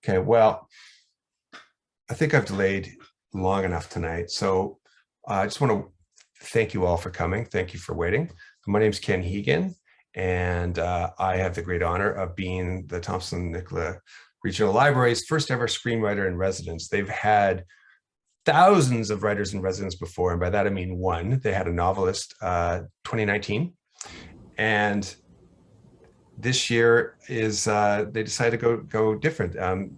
Okay, well, I think I've delayed long enough tonight. So I just want to thank you all for coming. Thank you for waiting. My name is Ken Hegen, and I have the great honor of being the Thompson-Nicola Regional Library's first ever screenwriter in residence. They've had thousands of writers in residence before, and by that I mean one. They had a novelist 2019, and this year is they decided to go different.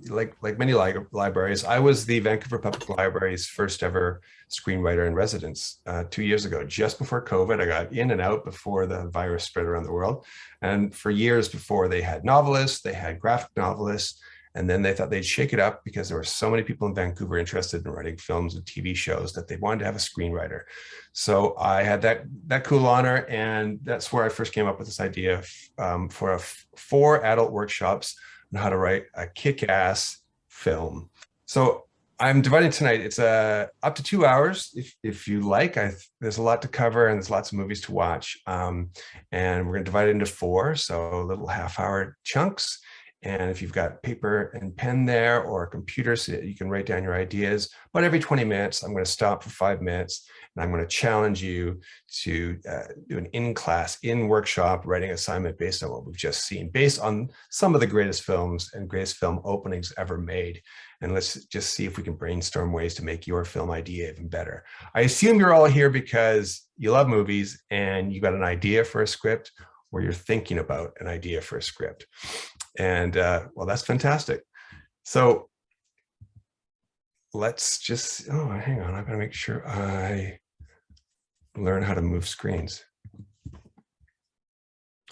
Like many libraries, I was the Vancouver Public Library's first ever screenwriter in residence 2 years ago, just before COVID. I got in and out before the virus spread around the world. And for years before, they had novelists, they had graphic novelists, and then they thought they'd shake it up because there were so many people in Vancouver interested in writing films and TV shows that they wanted to have a screenwriter. So I had that cool honor, and that's where I first came up with this idea for 4 adult workshops on how to write a kick-ass film. So I'm dividing tonight. It's up to 2 hours if you like. There's a lot to cover and there's lots of movies to watch. And we're going to divide it into 4, so little half-hour chunks. And if you've got paper and pen there or a computer so that you can write down your ideas, but every 20 minutes, I'm going to stop for 5 minutes and I'm going to challenge you to do an in-class, in-workshop writing assignment based on what we've just seen, based on some of the greatest films and greatest film openings ever made. And let's just see if we can brainstorm ways to make your film idea even better. I assume you're all here because you love movies and you got an idea for a script, or you're thinking about an idea for a script. And well, that's fantastic. So let's just, oh, hang on. I've got to make sure I learn how to move screens.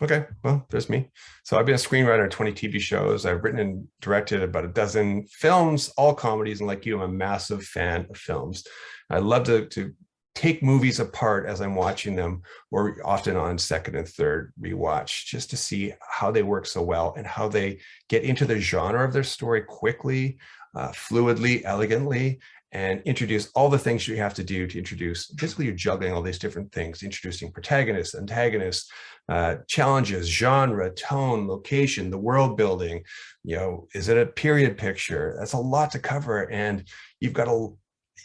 Okay, well, there's me. So I've been a screenwriter in 20 TV shows. I've written and directed about a dozen films, all comedies. And like you, I'm a massive fan of films. I love to take movies apart as I'm watching them, or often on second and third rewatch, just to see how they work so well and how they get into the genre of their story quickly, fluidly, elegantly, and introduce all the things you have to do to introduce. Basically, you're juggling all these different things, introducing protagonists, antagonists, challenges, genre, tone, location, the world building. You know, is it a period picture? That's a lot to cover, and you've got to.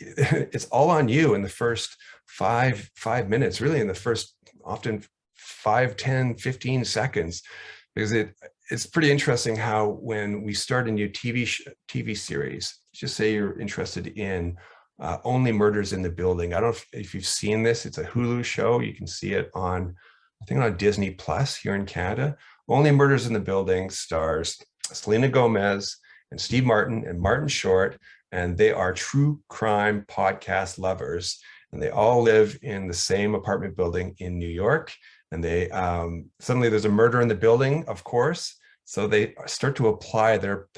It's all on you in the first five minutes, really in the first often 5, 10, 15 seconds, because it's pretty interesting how when we start a new TV series, just say you're interested in Only Murders in the Building. I don't know if you've seen this. It's a Hulu show. You can see it on, I think, on Disney Plus here in Canada. Only Murders in the Building stars Selena Gomez and Steve Martin and Martin Short. And they are true crime podcast lovers. And they all live in the same apartment building in New York. And they suddenly there's a murder in the building, of course. So they start to apply their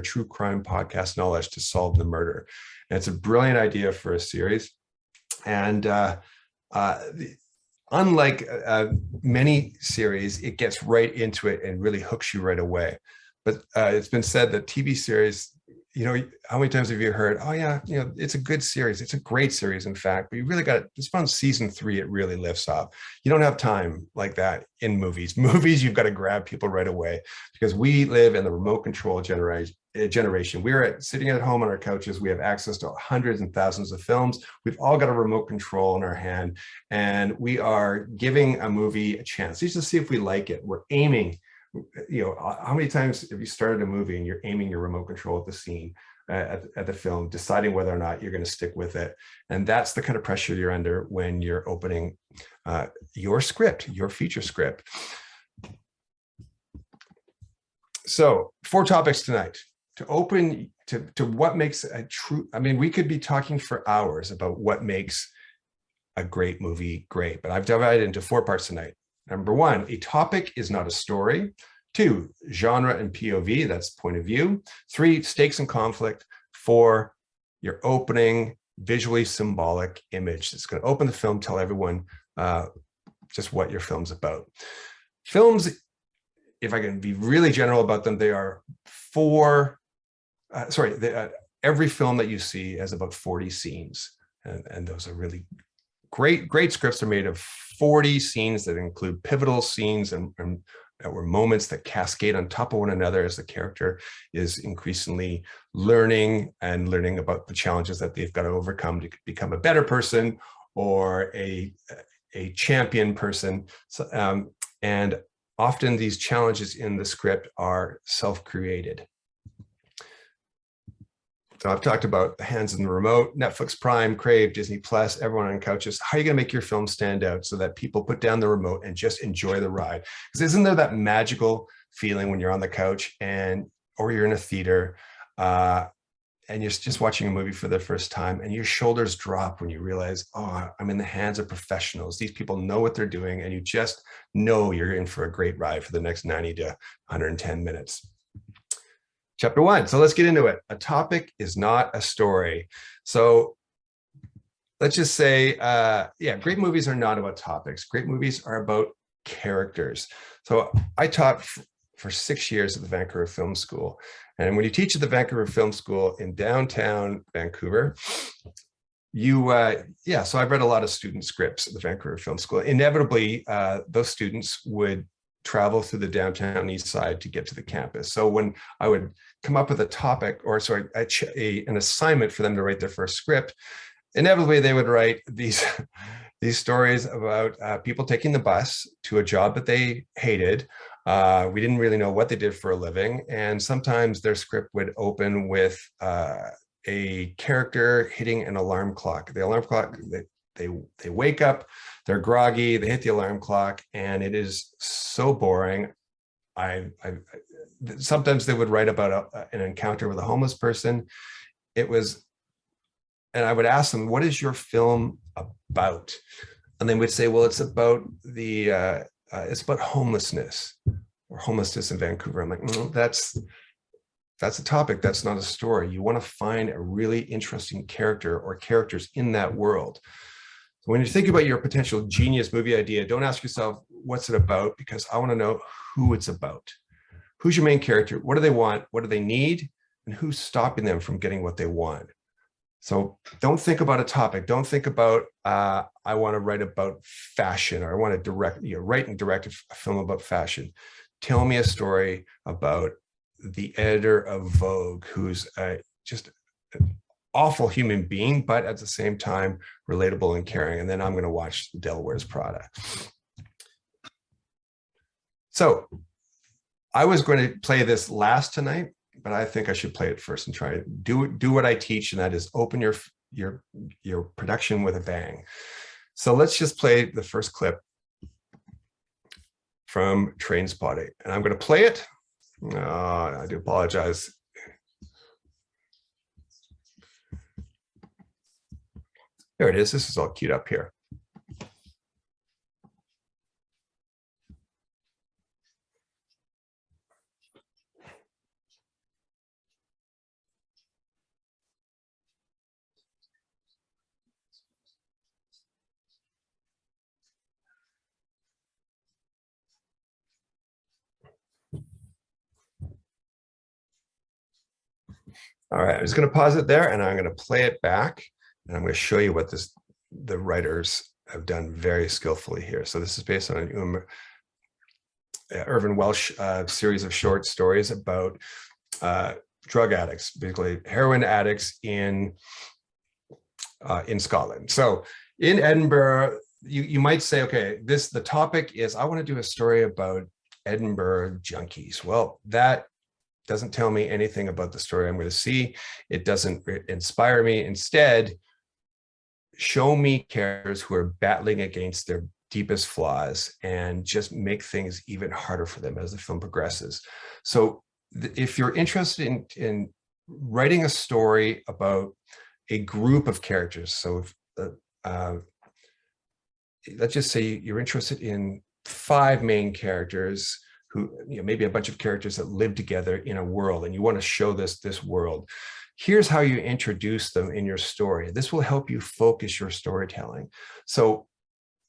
true crime podcast knowledge to solve the murder. And it's a brilliant idea for a series. And unlike many series, it gets right into it and really hooks you right away. But it's been said that TV series, you know, how many times have you heard, oh yeah, you know, it's a good series. It's a great series, in fact, but you really got it's on season 3, it really lifts off. You don't have time like that in movies. Movies, you've got to grab people right away, because we live in the remote control generation. We're sitting at home on our couches. We have access to hundreds and thousands of films. We've all got a remote control in our hand, and we are giving a movie a chance just to see if we like it. We're aiming. You know, how many times have you started a movie and you're aiming your remote control at the scene, at the film, deciding whether or not you're going to stick with it? And that's the kind of pressure you're under when you're opening your script, your feature script. So 4 topics tonight to open to what makes a true, I mean, we could be talking for hours about what makes a great movie great, but I've divided into 4 parts tonight. Number 1, a topic is not a story. 2, genre and POV, that's point of view. 3, stakes and conflict. 4, your opening visually symbolic image. It's going to open the film, tell everyone just what your film's about. Films, if I can be really general about them, they are every film that you see has about 40 scenes. And those are really great scripts are made of 40 scenes that include pivotal scenes and or moments that cascade on top of one another as the character is increasingly learning about the challenges that they've got to overcome to become a better person or a champion person. So, and often these challenges in the script are self-created. So I've talked about the hands on the remote, Netflix, Prime, Crave, Disney Plus, everyone on couches. How are you going to make your film stand out so that people put down the remote and just enjoy the ride? Because isn't there that magical feeling when you're on the couch or you're in a theater and you're just watching a movie for the first time and your shoulders drop when you realize, oh, I'm in the hands of professionals. These people know what they're doing, and you just know you're in for a great ride for the next 90 to 110 minutes. Chapter 1. So let's get into it. A topic is not a story. So let's just say, great movies are not about topics. Great movies are about characters. So I taught for 6 years at the Vancouver Film School. And when you teach at the Vancouver Film School in downtown Vancouver, so I've read a lot of student scripts at the Vancouver Film School. Inevitably, those students would travel through the downtown east side to get to the campus. So when I would come up with a topic, an assignment for them to write their first script, inevitably they would write these stories about people taking the bus to a job that they hated. We didn't really know what they did for a living. And sometimes their script would open with a character hitting an alarm clock. The alarm clock, they wake up, they're groggy, they hit the alarm clock, and it is so boring. Sometimes they would write about an encounter with a homeless person. And I would ask them, what is your film about? And they would say, well, it's about it's about homelessness or homelessness in Vancouver. I'm like, that's a topic. That's not a story. You want to find a really interesting character or characters in that world. So when you think about your potential genius movie idea, don't ask yourself, what's it about? Because I want to know who it's about. Who's your main character? What do they want? What do they need? And who's stopping them from getting what they want? So don't think about a topic. Don't think about, I want to write about fashion, or I want to write and direct a film about fashion. Tell me a story about the editor of Vogue, who's just an awful human being, but at the same time, relatable and caring. And then I'm going to watch Devil Wears Prada. So I was going to play this last tonight, but I think I should play it first and try to do what I teach, and that is open your production with a bang. So let's just play the first clip from Trainspotting, and I'm going to play it. I do apologize. There it is. This is all queued up here. All right, I'm just going to pause it there, and I'm going to play it back, and I'm going to show you what the writers have done very skillfully here. So this is based on an Irvin Welsh series of short stories about drug addicts, basically heroin addicts in Scotland. So in Edinburgh, you might say, okay, the topic is, I want to do a story about Edinburgh junkies. Well, that doesn't tell me anything about the story I'm going to see. It doesn't inspire me. Instead, show me characters who are battling against their deepest flaws and just make things even harder for them as the film progresses. So if you're interested in writing a story about a group of characters, so let's just say you're interested in 5 main characters who, maybe a bunch of characters that live together in a world, and you want to show this world. Here's how you introduce them in your story. This will help you focus your storytelling. So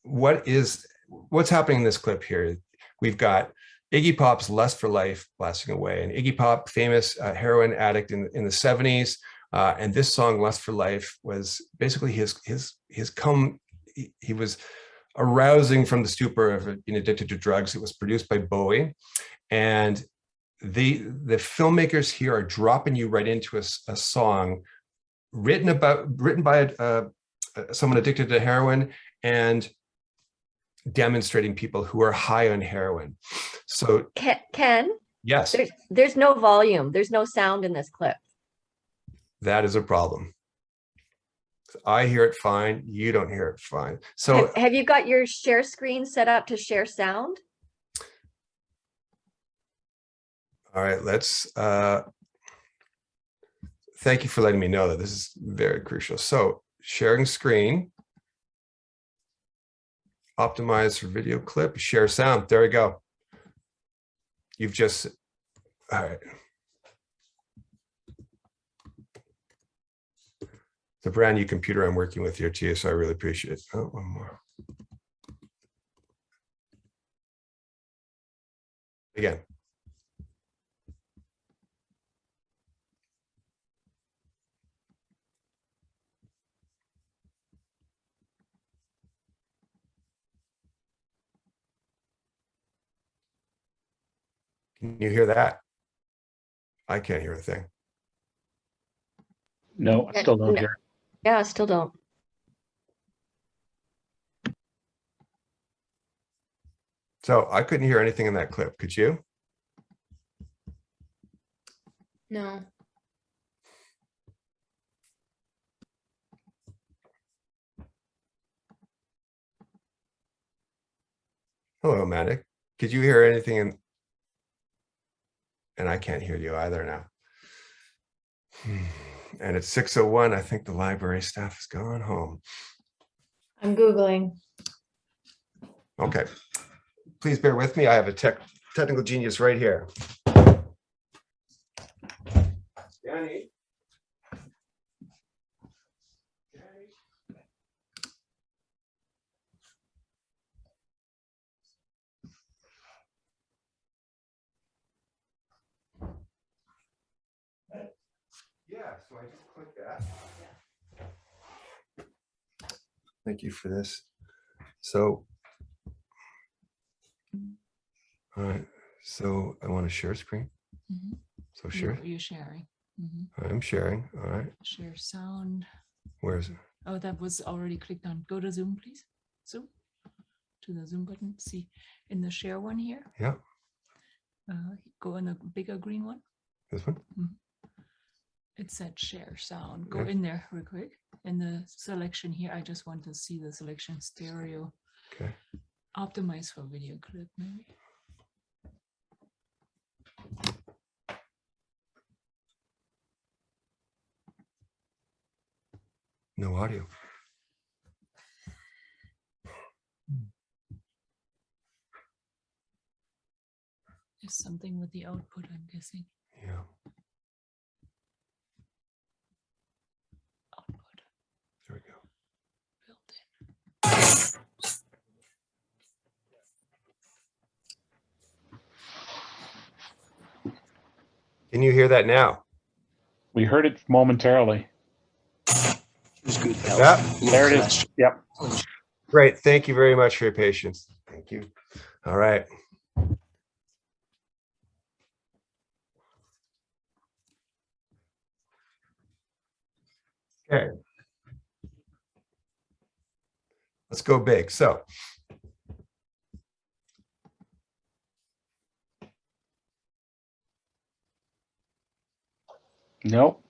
what's happening in this clip here? We've got Iggy Pop's Lust for Life blasting away, and Iggy Pop, famous heroin addict in the 70s, and this song Lust for Life was basically he was arousing from the stupor of being addicted to drugs. It was produced by Bowie, and the filmmakers here are dropping you right into a song written by someone addicted to heroin and demonstrating people who are high on heroin. So Ken, yes, there's no volume, there's no sound in this clip. that is a problem. I hear it fine, you don't hear it fine. So have you got your share screen set up to share sound? all right, let's thank you for letting me know that. This is very crucial. So sharing screen, optimize for video clip, share sound. There we go. You've just, all right. It's a brand new computer I'm working with here too, so I really appreciate it. Oh, one more. Again. Can you hear that? I can't hear a thing. No, I still don't hear. Yeah, I still don't. So I couldn't hear anything in that clip. Could you? No. Hello, Matic. Could you hear anything in? And I can't hear you either now. And it's 6:01. I think the library staff has gone home. I'm Googling. Okay. Please bear with me. I have a technical genius right here. Danny. Yeah, so I just clicked that. Thank you for this. So, all right. So I want to share screen. Mm-hmm. So share. You're sharing. Mm-hmm. I'm sharing. All right. Share sound. Where is it? Oh, that was already clicked on. Go to Zoom, please. Zoom to the Zoom button. See in the share one here. Yeah. Go in the bigger green one. This one. Mm-hmm. It said share sound. Go Yeah. in there real quick. In the selection here, I just want to see the selection stereo. Okay. Optimize for video clip, maybe. No audio. There's something with the output, I'm guessing. Yeah. Output There we go. built in. Can you hear that now? We heard it momentarily. Good That? There it is. Yep. Great. Thank you very much for your patience. Thank you. All right. Okay. Let's go big. So Nope.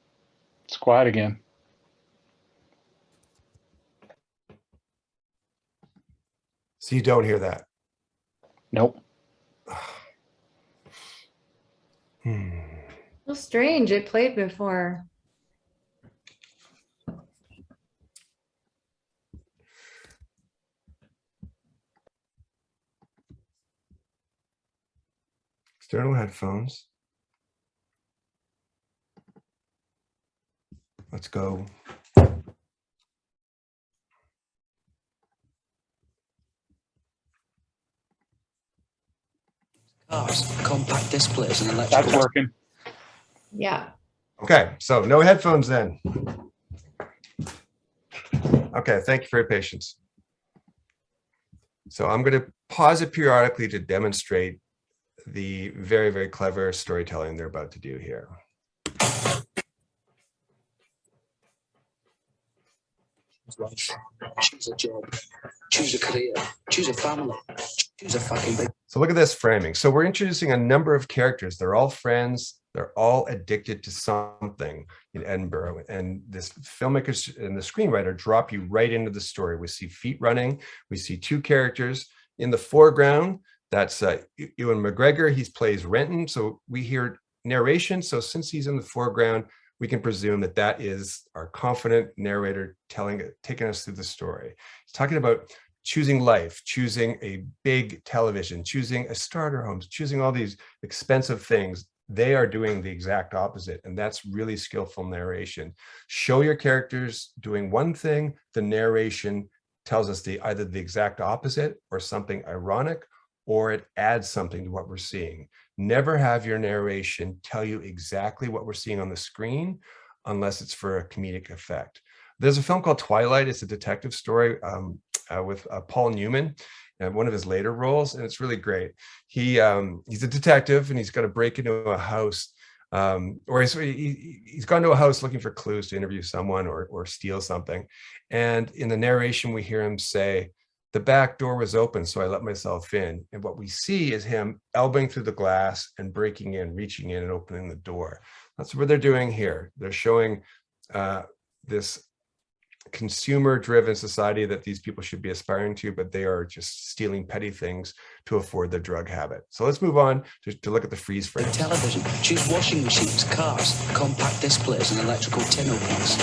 It's quiet again. so you don't hear that. Nope. Well, strange. It played before. External headphones. Let's go. Compact displays and electrical. That's working. Yeah. Okay, so no headphones then. Okay, thank you for your patience. So I'm going to pause it periodically to demonstrate the very, very clever storytelling they're about to do here. Life. Choose a job. Choose a career. Choose a family. Choose a fucking big. So look at this framing. So we're introducing a number of characters. They're all friends. They're all addicted to something in Edinburgh. And this filmmakers and the screenwriter drop you right into the story. We see feet running. We see two characters in the foreground. That's Ewan McGregor. He plays Renton. So we hear narration. So since he's in the foreground, we can presume that that is our confident narrator taking us through the story. He's talking about choosing life, choosing a big television, choosing a starter home, choosing all these expensive things. They are doing the exact opposite. And that's really skillful narration. Show your characters doing one thing, the narration tells us either the exact opposite or something ironic, or it adds something to what we're seeing. Never have your narration tell you exactly what we're seeing on the screen unless it's for a comedic effect. There's a film called Twilight. It's a detective story with Paul Newman, one of his later roles, and it's really great. He's a detective and he's got to break into a house, or he's gone to a house looking for clues to interview someone or steal something. And in the narration, we hear him say, "The back door was open, so I let myself in." And what we see is him elbowing through the glass and breaking in, reaching in and opening the door. That's what they're doing here. They're showing this consumer-driven society that these people should be aspiring to, but they are just stealing petty things to afford their drug habit. So let's move on to look at the freeze frame. Television. Choose washing machines, cars, compact displays, and electrical tin openers.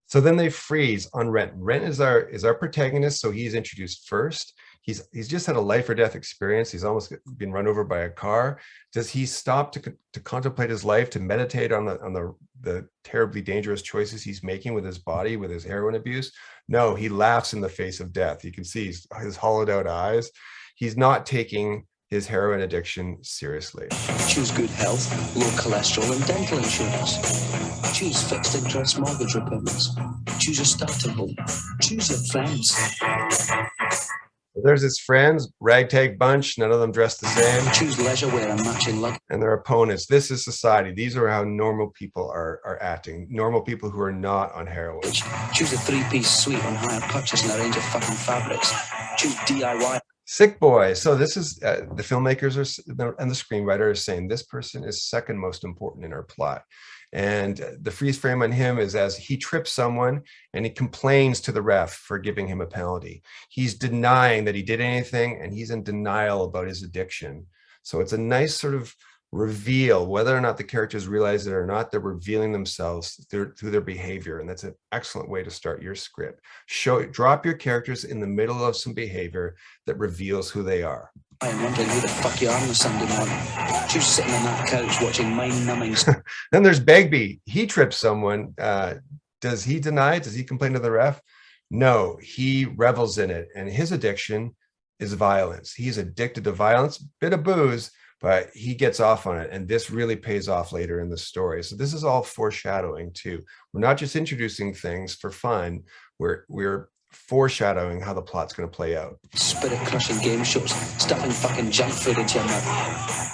So then they freeze on Renton. Renton is our protagonist, so he's introduced first. He's just had a life or death experience. He's almost been run over by a car. Does he stop to contemplate his life, to meditate on the terribly dangerous choices he's making with his body, with his heroin abuse? No, he laughs in the face of death. You can see his hollowed out eyes. He's not taking his heroin addiction seriously. Choose good health, low cholesterol, and dental insurance. Choose fixed interest mortgage repayments. Choose a starter home. Choose your friends. There's his friends, ragtag bunch, none of them dressed the same. Choose leisure wear and matching luggage. And their opponents. This is society. These are how normal people are acting. Normal people who are not on heroin. Choose a three-piece suite on hire purchase and a range of fucking fabrics. Choose DIY. Sick boy. So this is the filmmakers and the screenwriter are saying this person is second most important in our plot. And the freeze frame on him is as he trips someone and he complains to the ref for giving him a penalty. He's denying that he did anything and he's in denial about his addiction. So it's a nice sort of reveal, whether or not the characters realize it or not, they're revealing themselves through their behavior. And that's an excellent way to start your script. Drop your characters in the middle of some behavior that reveals who they are. I am wondering who the fuck you are on a Sunday morning. Choose sitting on that couch watching mind-numbing. Then there's Begbie. He trips someone. Does he deny it? Does he complain to the ref? No, he revels in it. And his addiction is violence. He's addicted to violence, bit of booze, but he gets off on it. And this really pays off later in the story. So this is all foreshadowing too. We're not just introducing things for fun. We're foreshadowing how the plot's going to play out. Spirit crushing game shows, stuffing fucking junk food into your mouth.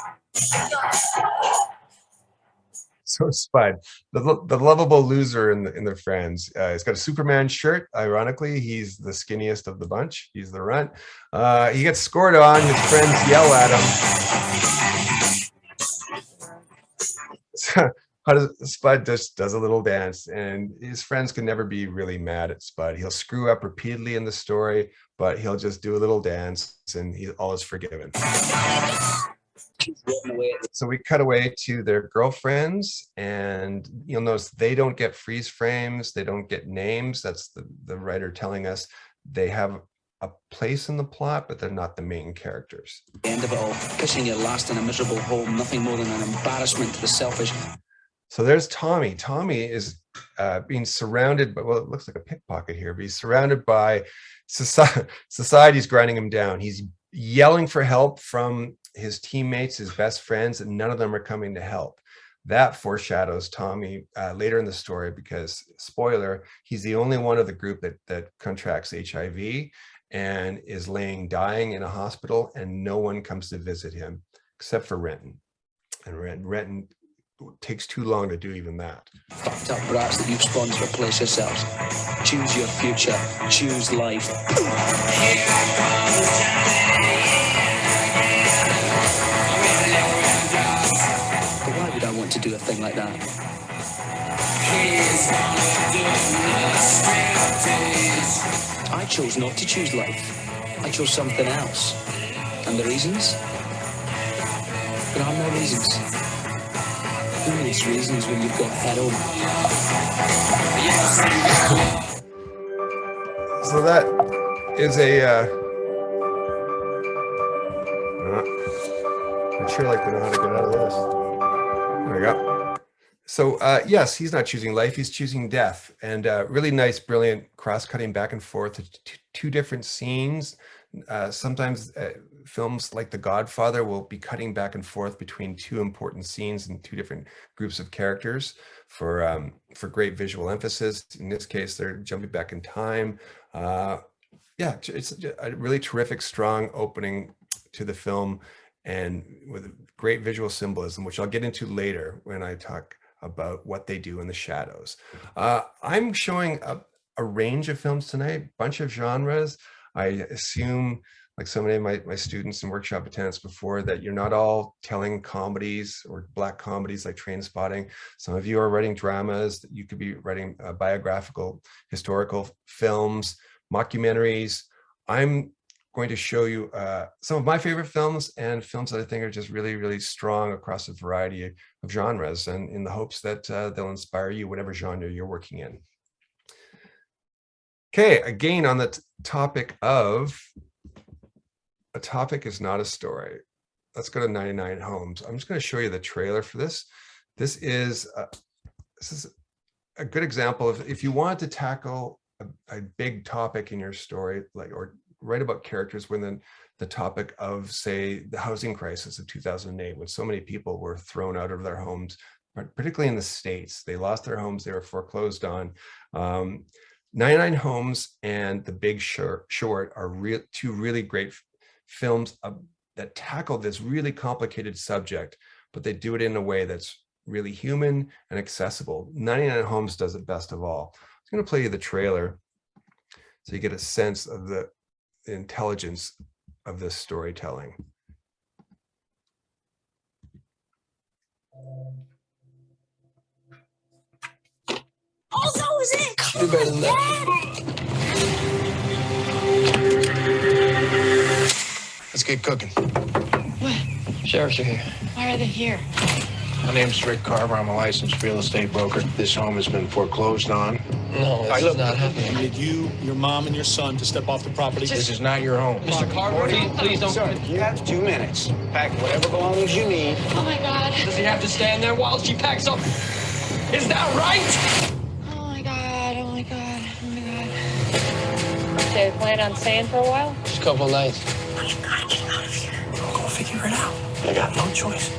So Spud, the lovable loser in the Friends. He's got a Superman shirt. Ironically, he's the skinniest of the bunch. He's the runt. He gets scored on. His friends yell at him. So, Spud just does a little dance, and his friends can never be really mad at Spud. He'll screw up repeatedly in the story, but he'll just do a little dance, and all is forgiven. So we cut away to their girlfriends, and you'll notice they don't get freeze frames. They don't get names. That's the writer telling us they have a place in the plot, but they're not the main characters. The end of it all, pissing your last in a miserable home, nothing more than an embarrassment to the selfish. So there's Tommy. Tommy is being surrounded by, well, it looks like a pickpocket here, but he's surrounded by society's grinding him down. He's yelling for help from his teammates, his best friends, and none of them are coming to help. That foreshadows Tommy later in the story, because, spoiler, he's the only one of the group that contracts HIV and is dying in a hospital, and no one comes to visit him except for Renton. And Renton takes too long to do even that. Fucked up brats that you've spawned to replace yourselves. Choose your future. Choose life. But why would I want to do a thing like that? I chose not to choose life. I chose something else. And the reasons? There are no reasons. Who needs reasons when you've got head on? So that is I'd sure like to know how to get out of this. There we go. So yes, he's not choosing life, he's choosing death. And really nice, brilliant cross-cutting back and forth to two different scenes. Sometimes films like The Godfather will be cutting back and forth between two important scenes and two different groups of characters for great visual emphasis. In this case, they're jumping back in time. Yeah, it's a really terrific, strong opening to the film, and with great visual symbolism, which I'll get into later when I talk about what they do in the shadows. I'm showing a range of films tonight, bunch of genres. I assume, like so many of my students in workshop attendance before, that you're not all telling comedies or Black comedies like Trainspotting. Some of you are writing dramas, that you could be writing biographical, historical films, mockumentaries. I'm going to show you some of my favorite films, and films that I think are just really, really strong across a variety of genres, and in the hopes that they'll inspire you, whatever genre you're working in. Okay, again, on the topic of a topic is not a story. Let's go to 99 Homes. I'm just going to show you the trailer for this. This is a good example of if you want to tackle a big topic in your story, like, or write about characters within the topic of, say, the housing crisis of 2008, when so many people were thrown out of their homes, particularly in the States. They lost their homes, they were foreclosed on. 99 Homes and The Big Short are two really great films that tackle this really complicated subject, but they do it in a way that's really human and accessible. 99 Homes does it best of all. I'm going to play you the trailer so you get a sense of the intelligence of this storytelling. Also, is it? Do better than that. Let's get cooking. What? Sheriffs are here. Why are they here? My name's Rick Carver. I'm a licensed real estate broker. This home has been foreclosed on. No, this is not happening. I need you, your mom, and your son to step off the property. This is not your home. Mr. Carver, please don't. Sir, you have 2 minutes. Pack whatever belongings you need. Oh my God. Does he have to stand there while she packs up? Is that right? Oh my God. Oh my God. Oh my God. They plan on staying for a while? Just a couple nights. But you gotta get out of here. We'll go figure it out. I got no choice.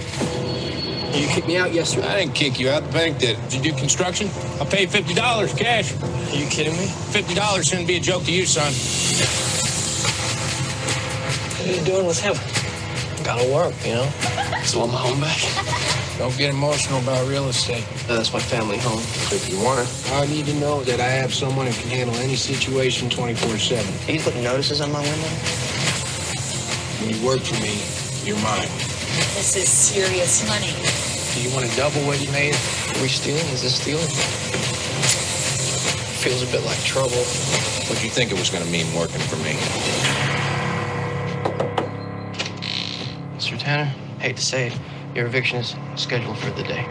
You kicked me out yesterday. I didn't kick you out. The bank did. Did you do construction? I paid $50 cash. Are you kidding me? $50 shouldn't be a joke to you, son. What are you doing with him? Gotta work, you know? So want my home back? Don't get emotional about real estate. That's my family home. If you want it. I need to know that I have someone who can handle any situation 24/7. Are you putting notices on my window? When you work for me, you're mine. This is serious money. Do you want to double what you made? Are we stealing? Is this stealing? Feels a bit like trouble. What'd you think it was going to mean working for me? Mr. Tanner, hate to say it, your eviction is scheduled for the day.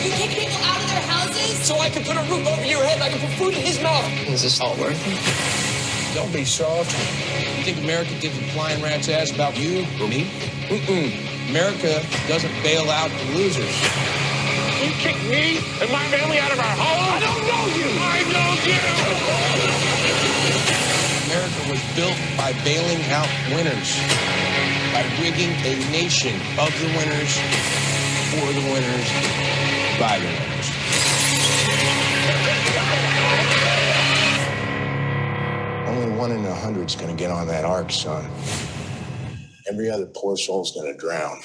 You kick people out of their houses? So I can put a roof over your head, I can put food in his mouth. Is this all worth it? Don't be soft. You think America gives a flying rat's ass about you or me? America doesn't bail out the losers. You kicked me and my family out of our home? I don't know you! I know you! America was built by bailing out winners, by rigging a nation of the winners, for the winners, by the winners. Only 1 in 100 is going to get on that ark, son. Every other poor soul's going to drown.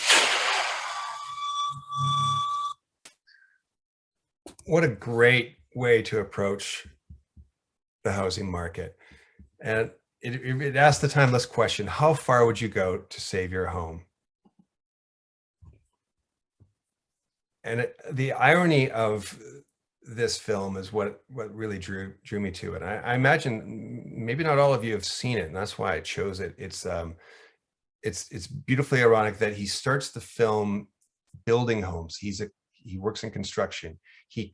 What a great way to approach the housing market. And it asks the timeless question, how far would you go to save your home? And the irony of this film is what really drew me to it. I imagine maybe not all of you have seen it, and that's why I chose it. It's beautifully ironic that he starts the film building homes. He works in construction. He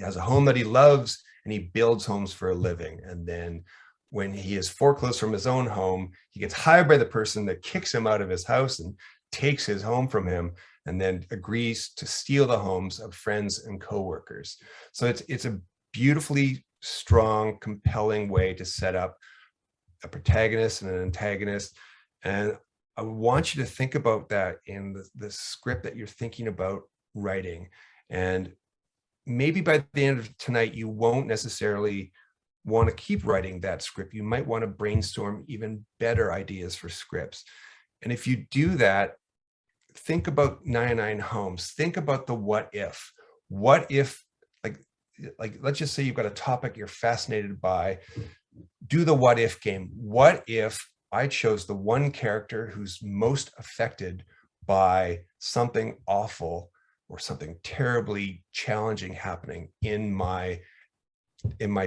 has a home that he loves, and he builds homes for a living. And then when he is foreclosed from his own home, he gets hired by the person that kicks him out of his house and takes his home from him, and then agrees to steal the homes of friends and coworkers. So it's a beautifully strong, compelling way to set up a protagonist and an antagonist. And I want you to think about that in the script that you're thinking about writing. And maybe by the end of tonight, you won't necessarily want to keep writing that script. You might want to brainstorm even better ideas for scripts. And if you do that, think about 99 Homes. Think about the what if. What if, like let's just say you've got a topic you're fascinated by. Do the what if game. What if I chose the one character who's most affected by something awful or something terribly challenging happening in my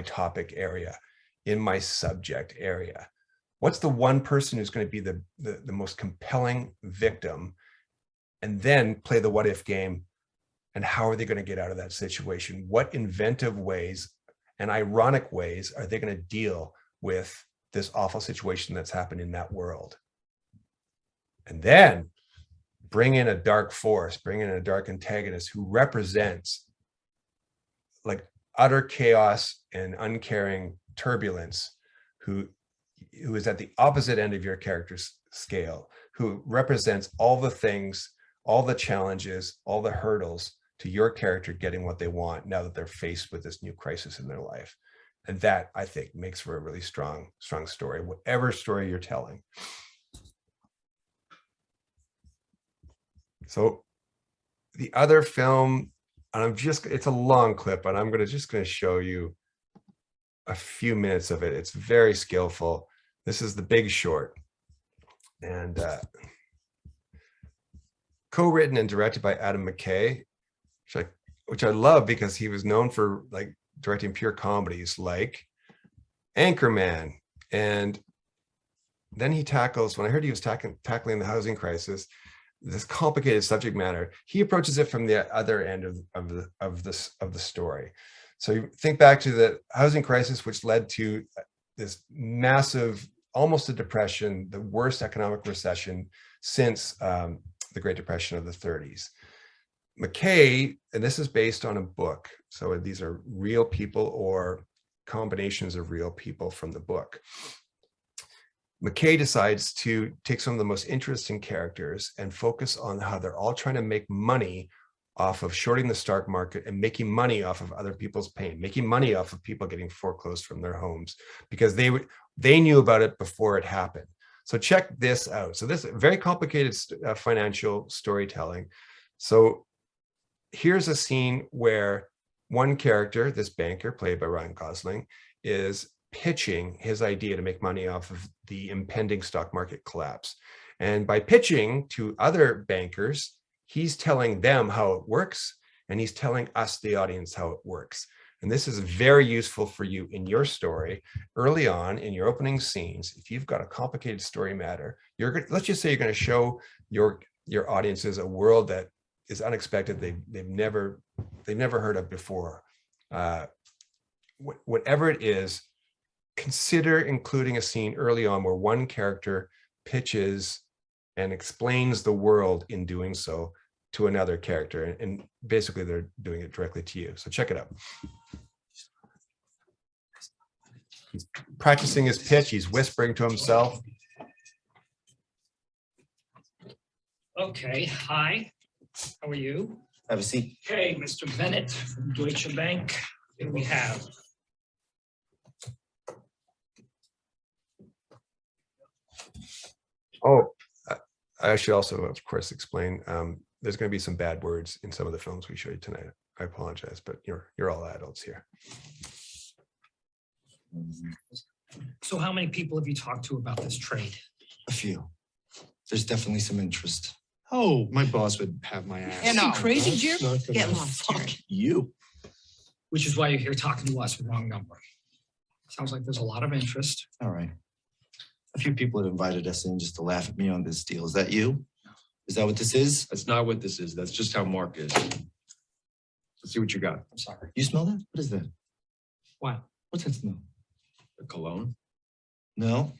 topic area, in my subject area? What's the one person who's going to be the most compelling victim? And then play the what if game. And how are they going to get out of that situation? What inventive ways and ironic ways are they going to deal with this awful situation that's happened in that world? And then bring in a dark force, bring in a dark antagonist who represents like utter chaos and uncaring turbulence, who is at the opposite end of your character's scale, who represents all the things, all the challenges, all the hurdles to your character getting what they want now that they're faced with this new crisis in their life. And that, I think, makes for a really strong story, whatever story you're telling. So the other film, and it's a long clip, and I'm just going to show you a few minutes of it. It's very skillful. This is The Big Short. And co-written and directed by Adam McKay, which I love because he was known for like directing pure comedies like Anchorman. And then he tackles, when I heard he was tackling the housing crisis, this complicated subject matter, he approaches it from the other end of the story. So you think back to the housing crisis, which led to this massive, almost a depression, the worst economic recession since the Great Depression of the 30s. McKay, and this is based on a book, so these are real people or combinations of real people from the book. McKay decides to take some of the most interesting characters and focus on how they're all trying to make money off of shorting the stock market and making money off of other people's pain, making money off of people getting foreclosed from their homes, because they knew about it before it happened. So check this out. So this is very complicated financial storytelling. So here's a scene where one character, this banker played by Ryan Gosling, is pitching his idea to make money off of the impending stock market collapse. And by pitching to other bankers, he's telling them how it works, and he's telling us, the audience, how it works. And this is very useful for you in your story early on in your opening scenes. If you've got a complicated story matter, let's just say you're going to show your audiences a world that is unexpected, they've never heard of before. Whatever it is, consider including a scene early on where one character pitches and explains the world in doing so to another character, and basically they're doing it directly to you. So check it out. practicing his pitch. He's whispering to himself. Okay, hi. How are you? Have a seat. Okay, Mr. Bennett from Deutsche Bank. Here we have. Oh, I should also, of course, explain. There's going to be some bad words in some of the films we show you tonight. I apologize, but you're all adults here. So how many people have you talked to about this trade? A few. There's definitely some interest. Oh, my boss would have my ass. You crazy, Jim? Get lost. Fuck you. Which is why you're here talking to us, wrong number. Sounds like there's a lot of interest. All right. A few people have invited us in just to laugh at me on this deal. Is that you? Is that what this is? That's not what this is. That's just how Mark is. Let's see what you got. I'm sorry. You smell that? What is that? What? What's that smell? The cologne. No.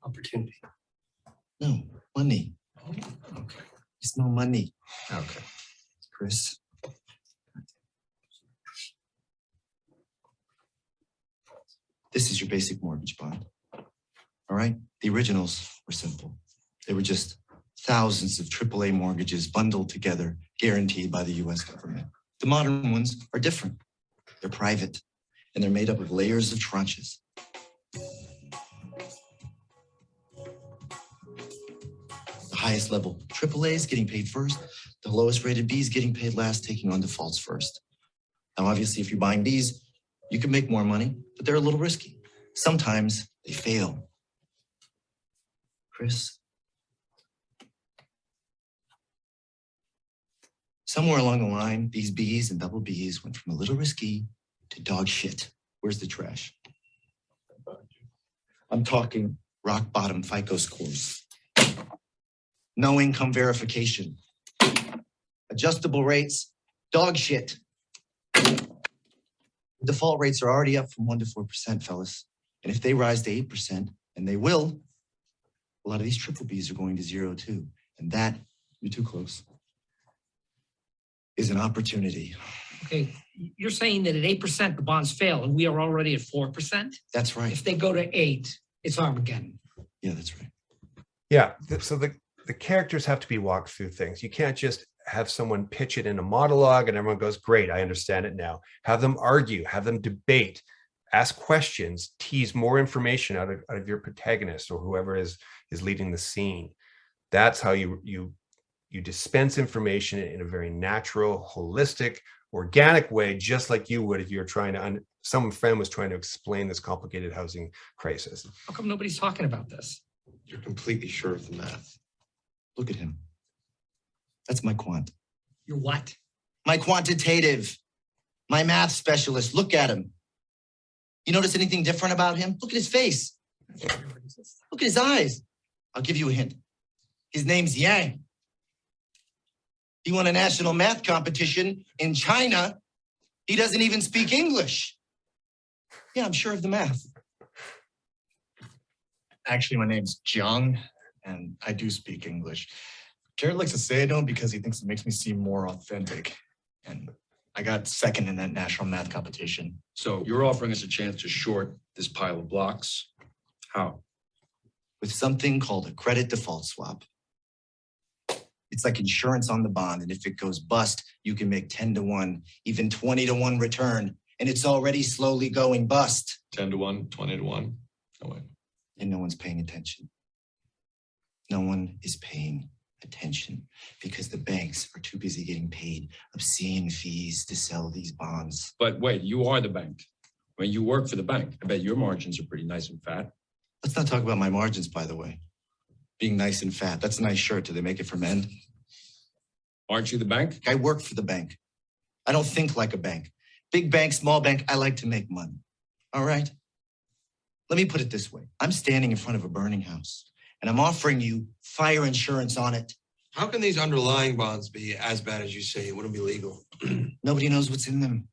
Opportunity. No. Money. Oh, okay. You smell money. Okay. Chris. This is your basic mortgage bond. All right? The originals were simple. They were just thousands of AAA mortgages bundled together, guaranteed by the US government. The modern ones are different. They're private, and they're made up of layers of tranches. The highest level AAA is getting paid first. The lowest rated B is getting paid last, taking on defaults first. Now, obviously, if you're buying these, you can make more money, but they're a little risky. Sometimes they fail. Chris? Somewhere along the line, these Bs and double Bs went from a little risky to dog shit. Where's the trash? I'm talking rock bottom FICO scores. No income verification. Adjustable rates, dog shit. Default rates are already up from 1% to 4%, fellas. And if they rise to 8%, and they will, a lot of these triple Bs are going to 0 too. And that, you're too close, is an opportunity. Okay, you're saying that at 8% the bonds fail and we are already at 4%? That's right. If they go to 8, it's Armageddon. Yeah, that's right. Yeah. So the characters have to be walked through things. You can't just have someone pitch it in a monologue and everyone goes, great, I understand it now. Have them argue, have them debate, ask questions, tease more information out of your protagonist or whoever is leading the scene. That's how you dispense information in a very natural, holistic, organic way, just like you would if you're trying to, some friend was trying to explain this complicated housing crisis. How come nobody's talking about this? You're completely sure of the math. Look at him. That's my quant. Your what? My quantitative. My math specialist. Look at him. You notice anything different about him? Look at his face. Look at his eyes. I'll give you a hint. His name's Yang. He won a national math competition in China. He doesn't even speak English. Yeah, I'm sure of the math. Actually, my name's Jiang, and I do speak English. Jared likes to say I don't because he thinks it makes me seem more authentic. And I got second in that national math competition. So you're offering us a chance to short this pile of blocks. How? With something called a credit default swap. It's like insurance on the bond, and if it goes bust, you can make 10 to 1, even 20 to 1 return, and it's already slowly going bust. 10 to 1, 20 to 1. No way. And no one's paying attention. No one is paying attention because the banks are too busy getting paid obscene fees to sell these bonds. But wait, you are the bank. When you work for the bank, I bet your margins are pretty nice and fat. Let's not talk about my margins, by the way. Being nice and fat, that's a nice shirt. Do they make it for men? Aren't you the bank? I work for the bank. I don't think like a bank. Big bank, small bank, I like to make money. All right? Let me put it this way. I'm standing in front of a burning house, and I'm offering you fire insurance on it. How can these underlying bonds be as bad as you say? It wouldn't be legal. Nobody knows what's in them.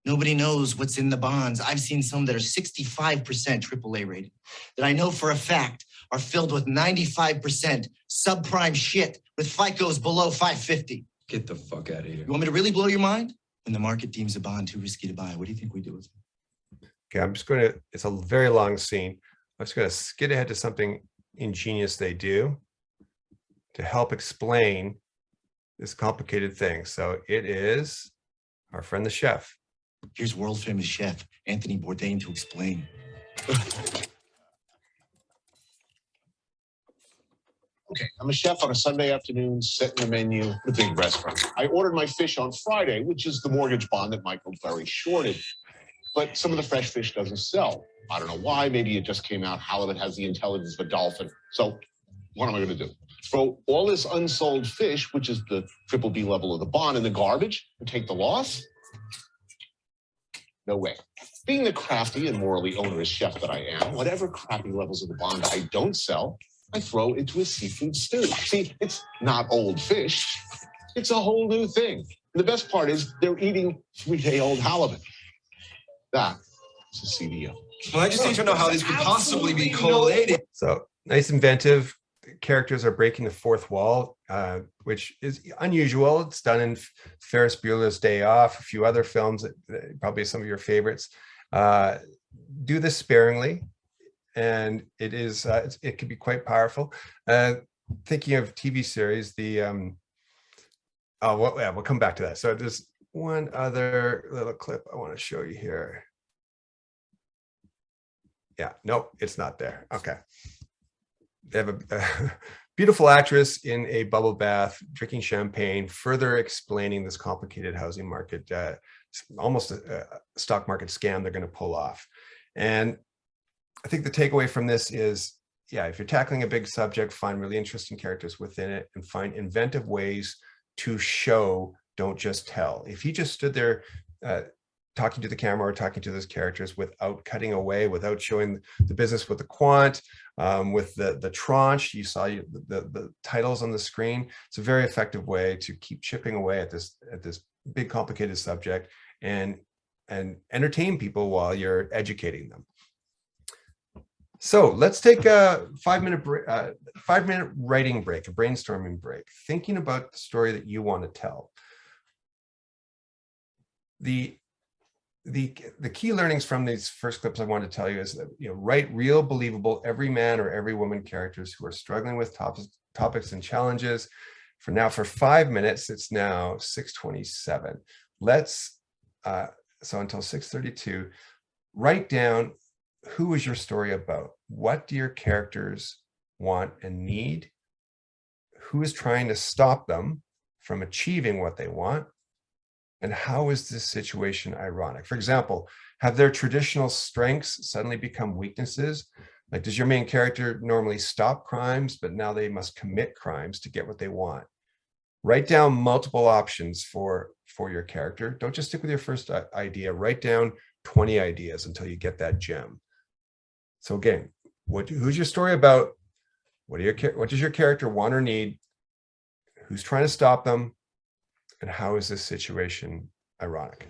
Nobody knows what's in the bonds. I've seen some that are 65% AAA rated that I know for a fact are filled with 95% subprime shit with FICOs below 550. Get the fuck out of here. You want me to really blow your mind? When the market deems a bond too risky to buy, what do you think we do with it? Okay, I'm just going to, it's a very long scene. I'm just going to skid ahead to something ingenious they do to help explain this complicated thing. So it is our friend the chef. Here's world famous chef Anthony Bourdain to explain. Okay, I'm a chef on a Sunday afternoon, setting the menu at a big restaurant. I ordered my fish on Friday, which is the mortgage bond that Michael very shorted. But some of the fresh fish doesn't sell. I don't know why. Maybe it just came out halibut has the intelligence of a dolphin. So what am I going to do? Throw all this unsold fish, which is the triple B level of the bond, in the garbage and take the loss? No way. Being the crafty and morally onerous chef that I am, whatever crappy levels of the bond I don't sell, I throw into a seafood stew. See, it's not old fish. It's a whole new thing. And the best part is they're eating 3-day-old halibut. That is a CDO. Well, I just need to know how these could possibly be collated. So nice, inventive. Characters are breaking the fourth wall, which is unusual. It's done in Ferris Bueller's Day Off, a few other films, probably some of your favorites. Do this sparingly, and it is it can be quite powerful. Thinking of TV series, we'll come back to that. So there's one other little clip I want to show you here. Yeah, nope, it's not there. Okay. They have a beautiful actress in a bubble bath drinking champagne, further explaining this complicated housing market, almost a stock market scam they're going to pull off. And I think the takeaway from this is, yeah, if you're tackling a big subject, find really interesting characters within it and find inventive ways to show, don't just tell. If he just stood there talking to the camera or talking to those characters without cutting away, without showing the business with the quant, with the tranche, you saw the titles on the screen. It's a very effective way to keep chipping away at this big complicated subject and entertain people while you're educating them. So let's take a 5-minute writing break, a brainstorming break, thinking about the story that you want to tell. The key learnings from these first clips I want to tell you is that, write real, believable, every man or every woman characters who are struggling with topics and challenges. For 5 minutes, it's now 6:27. Let's, so until 6:32, write down, who is your story about? What do your characters want and need? Who is trying to stop them from achieving what they want? And how is this situation ironic? For example, have their traditional strengths suddenly become weaknesses? Like, does your main character normally stop crimes, but now they must commit crimes to get what they want? Write down multiple options for your character. Don't just stick with your first idea. Write down 20 ideas until you get that gem. So again, who's your story about? What does your character want or need? Who's trying to stop them? And how is this situation ironic?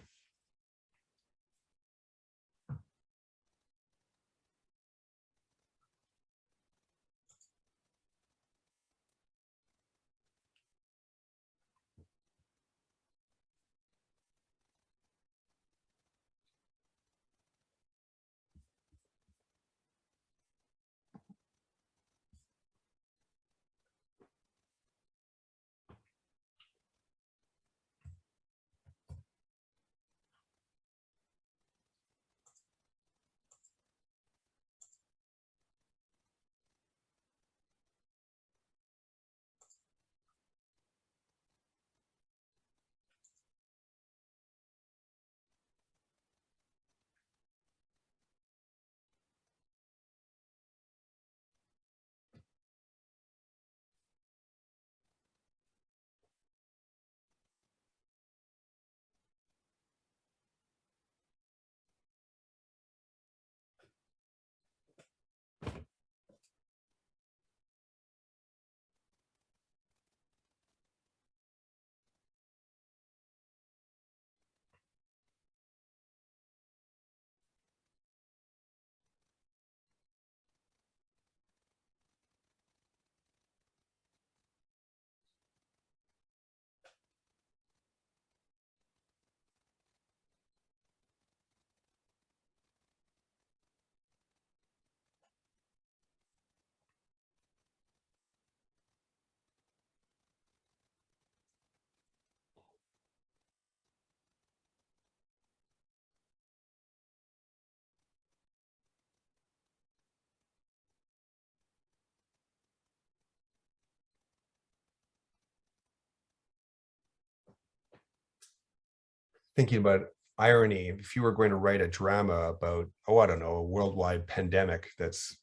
thinking about irony. If you were going to write a drama about, oh, I don't know, a worldwide pandemic that's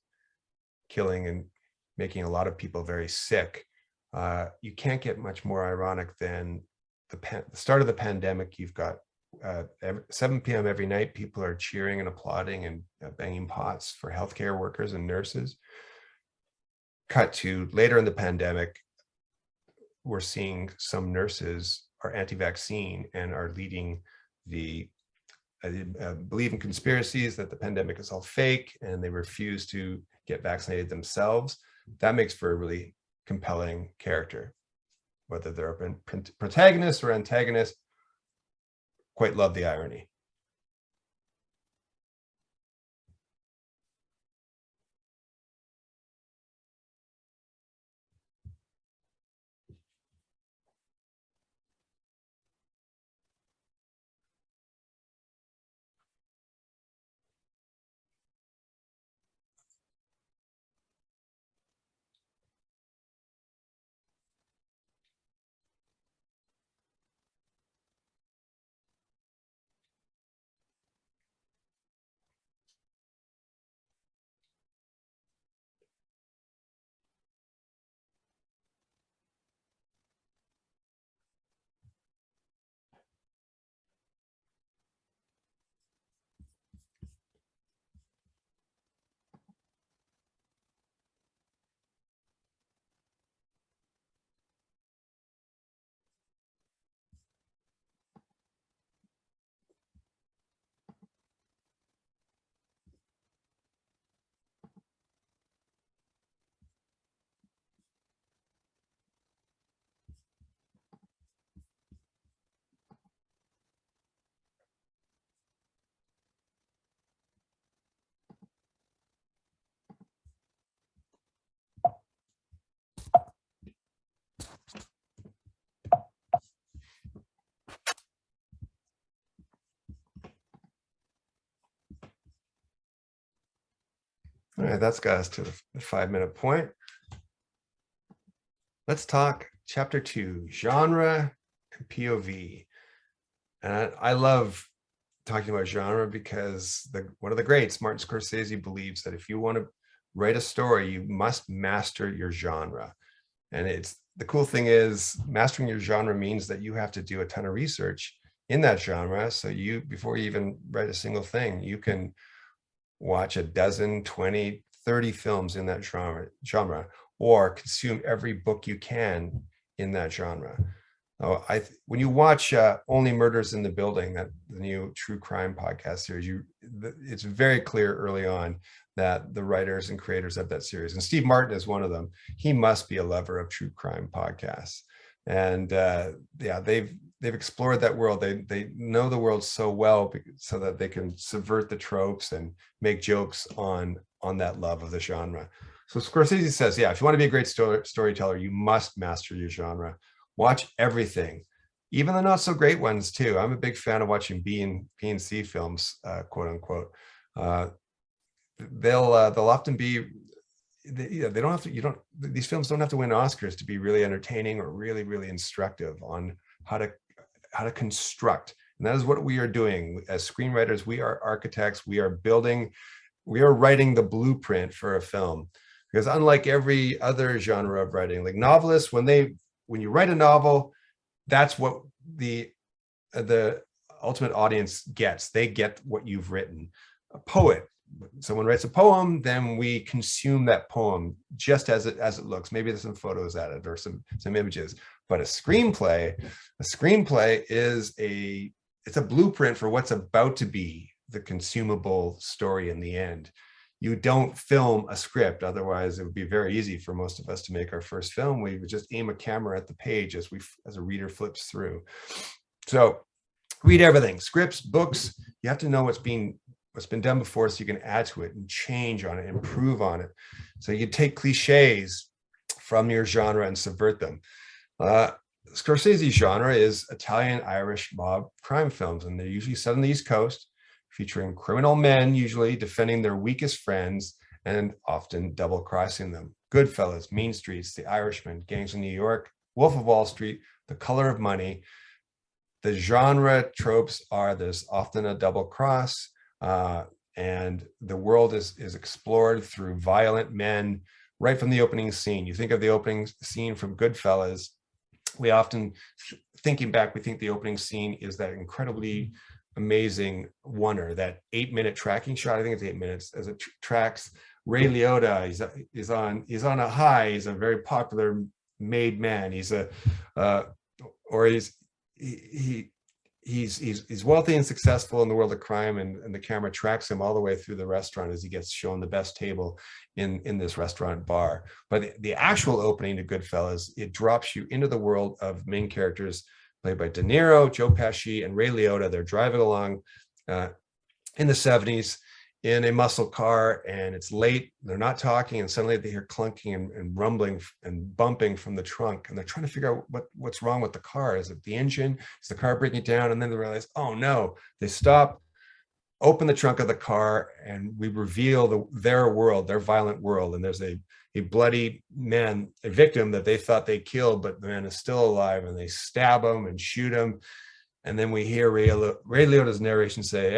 killing and making a lot of people very sick, you can't get much more ironic than the start of the pandemic. You've got 7 p.m. every night, people are cheering and applauding and banging pots for healthcare workers and nurses. Cut to later in the pandemic, we're seeing some nurses are anti-vaccine and are leading the believe in conspiracies that the pandemic is all fake, and they refuse to get vaccinated themselves. That makes for a really compelling character, whether they're a protagonist or antagonist. Quite love the irony. All right, that's got us to the 5-minute point. Let's talk chapter 2, genre and POV. And I love talking about genre because one of the greats, Martin Scorsese, believes that if you want to write a story, you must master your genre. And the cool thing is, mastering your genre means that you have to do a ton of research in that genre. So before you even write a single thing, you can watch a dozen, 20, 30 films in that genre, or consume every book you can in that genre. When you watch Only Murders in the Building, the new true crime podcast series, it's very clear early on that the writers and creators of that series, and Steve Martin is one of them, he must be a lover of true crime podcasts. And yeah, they've explored that world. They know the world so well so that they can subvert the tropes and make jokes on that love of the genre. So Scorsese says, yeah, if you want to be a great storyteller, you must master your genre. Watch everything, even the not so great ones too. I'm a big fan of watching B and C films, quote unquote. They'll often be, they don't have to, these films don't have to win Oscars to be really entertaining or really, really instructive on how to construct. And that is what we are doing as screenwriters. We are architects. We are writing the blueprint for a film. Because unlike every other genre of writing, like novelists, when you write a novel, that's what the ultimate audience gets. They get what you've written. A poet, someone writes a poem, then we consume that poem just as it looks. Maybe there's some photos added or some images. But a screenplay is it's a blueprint for what's about to be the consumable story in the end. You don't film a script, otherwise it would be very easy for most of us to make our first film. We would just aim a camera at the page as a reader flips through. So read everything, scripts, books. You have to know what's been done before so you can add to it and change on it, improve on it. So you take cliches from your genre and subvert them. Scorsese's genre is Italian Irish mob crime films, and they're usually set on the East Coast, featuring criminal men usually defending their weakest friends and often double-crossing them. Goodfellas, Mean Streets, The Irishman, Gangs of New York, Wolf of Wall Street, The Color of Money. The genre tropes are there's often a double cross, and the world is explored through violent men right from the opening scene. You think of the opening scene from Goodfellas. We often, thinking back, we think the opening scene is that incredibly amazing oneer, that 8-minute tracking shot. I think it's 8 minutes as it tracks Ray Liotta. He's on a high. He's a very popular made man. He's he's wealthy and successful in the world of crime, and the camera tracks him all the way through the restaurant as he gets shown the best table in this restaurant bar. But the actual opening to Goodfellas, it drops you into the world of main characters played by De Niro, Joe Pesci, and Ray Liotta. They're driving along in the 70s in a muscle car, and it's late. They're not talking, and suddenly they hear clunking and rumbling and bumping from the trunk, and they're trying to figure out what's wrong with the car. Is it the engine? Is the car breaking down? And then they realize, oh no. They stop, open the trunk of the car, and we reveal their world, their violent world. And there's a bloody man, a victim that they thought they killed, but the man is still alive, and they stab him and shoot him. And then we hear Ray Liotta's narration say,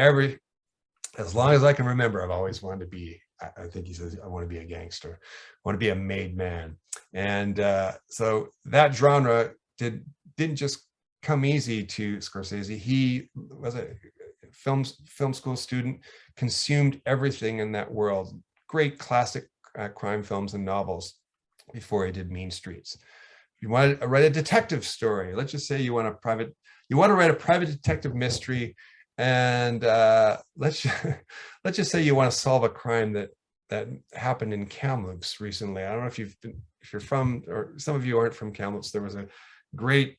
as long as I can remember, I've always wanted to be, I think he says, I want to be a gangster. I want to be a made man. And so that genre didn't just come easy to Scorsese. He was a film school student, consumed everything in that world, great classic crime films and novels before he did Mean Streets. If you want to write a detective story, let's just say you want to write a private detective mystery, and let's just say you want to solve a crime that happened in Kamloops recently. I don't know if you're from, or some of you aren't from Kamloops. There was a great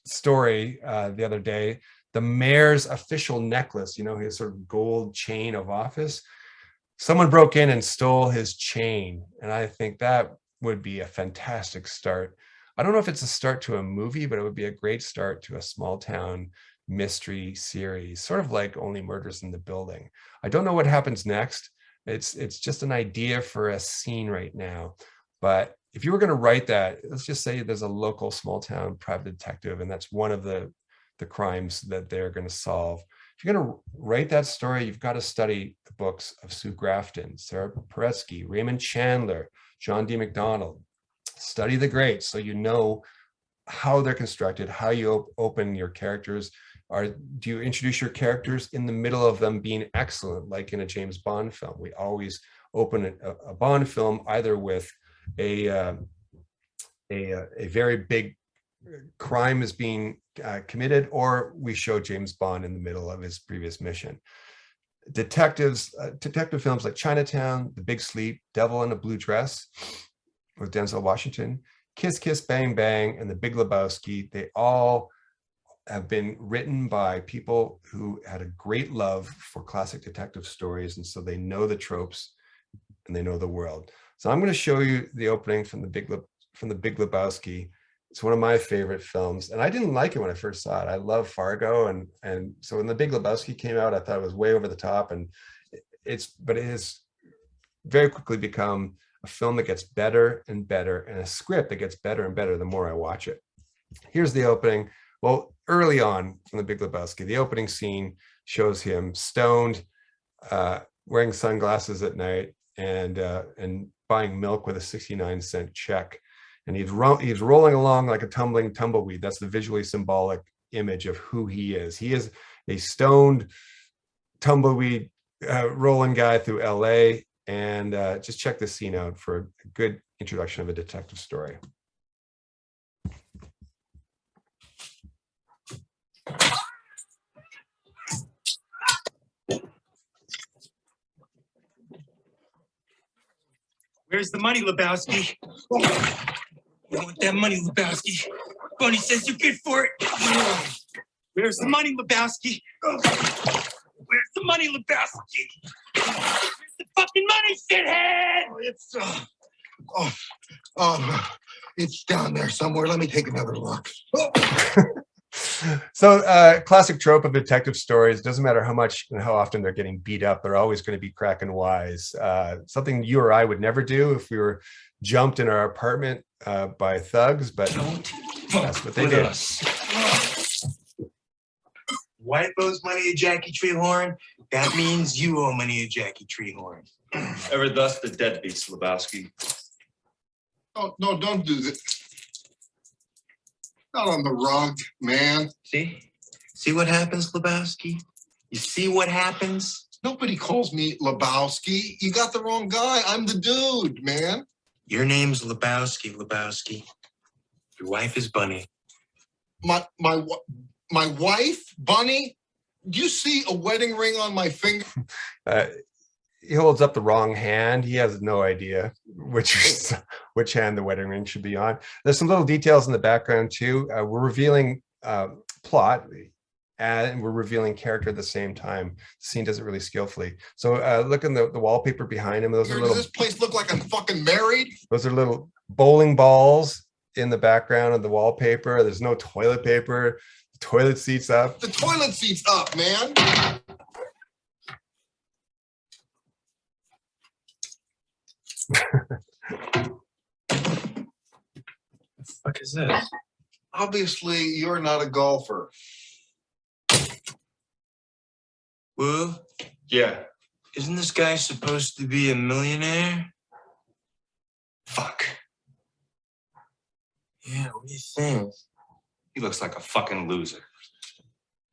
story the other day. The mayor's official necklace, his sort of gold chain of office. Someone broke in and stole his chain, and I think that would be a fantastic start. I don't know if it's a start to a movie, but it would be a great start to a small town mystery series, sort of like Only Murders in the Building. I don't know what happens next. It's just an idea for a scene right now. But if you were going to write that, let's just say there's a local small town private detective, and that's one of the crimes that they're going to solve. If you're going to write that story, you've got to study the books of Sue Grafton, Sarah Paretsky, Raymond Chandler, John D. McDonald. Study the greats so you know how they're constructed, how you open your characters. Do you introduce your characters in the middle of them being excellent, like in a James Bond film? We always open a Bond film either with a very big crime is being committed, or we show James Bond in the middle of his previous mission. Detective films like Chinatown, The Big Sleep, Devil in a Blue Dress with Denzel Washington, Kiss Kiss Bang Bang, and The Big Lebowski, they all have been written by people who had a great love for classic detective stories, and so they know the tropes and they know the world. So I'm going to show you the opening from the Big Lebowski. It's one of my favorite films, and I didn't like it when I first saw it. I love Fargo, and so when The Big Lebowski came out, I thought it was way over the top, and it has very quickly become a film that gets better and better, and a script that gets better and better the more I watch it. Here's the opening. Well, early on from The Big Lebowski, the opening scene shows him stoned, wearing sunglasses at night, and buying milk with a 69-cent check. And he's rolling along like a tumbling tumbleweed. That's the visually symbolic image of who he is. He is a stoned tumbleweed rolling guy through LA. And just check this scene out for a good introduction of a detective story. Where's the money, Lebowski? You want that money, Lebowski? Bunny says you're good for it. Where's the money, Lebowski? Where's the money, Lebowski? Where's the fucking money, shithead? It's down there somewhere. Let me take another look. So classic trope of detective stories, doesn't matter how much and how often they're getting beat up, they're always going to be cracking wise. Something you or I would never do if we were jumped in our apartment by thugs, but that's what they did. Wife owes money to Jackie Treehorn. That means you owe money to Jackie Treehorn. Ever thus the deadbeats, Lebowski. Oh, no, don't do this. Not on the rug, man. See? See what happens, Lebowski? You see what happens? Nobody calls me Lebowski. You got the wrong guy. I'm the dude, man. Your name's Lebowski, Lebowski. Your wife is Bunny. My wife, Bunny? Do you see a wedding ring on my finger? He holds up the wrong hand. He has no idea which hand the wedding ring should be on. There's some little details in the background too. We're revealing plot and we're revealing character at the same time. The scene does it really skillfully. So look in the wallpaper behind him. Those are little. Does this place look like I'm fucking married? Those are little bowling balls in the background of the wallpaper. There's no toilet paper. The toilet seat's up. The toilet seat's up, man. The fuck is this? Obviously, you're not a golfer. Woo? Yeah. Isn't this guy supposed to be a millionaire? Fuck. Yeah, what do you think? He looks like a fucking loser.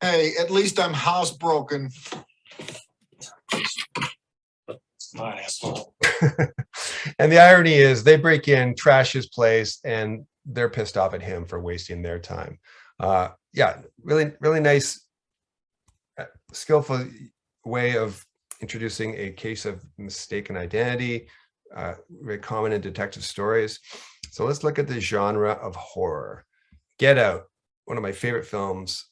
Hey, at least I'm housebroken. My asshole. And the irony is they break in, trash his place, and they're pissed off at him for wasting their time. Yeah, really nice, skillful way of introducing a case of mistaken identity, very common in detective stories. So let's look at the genre of horror. Get Out, one of my favorite films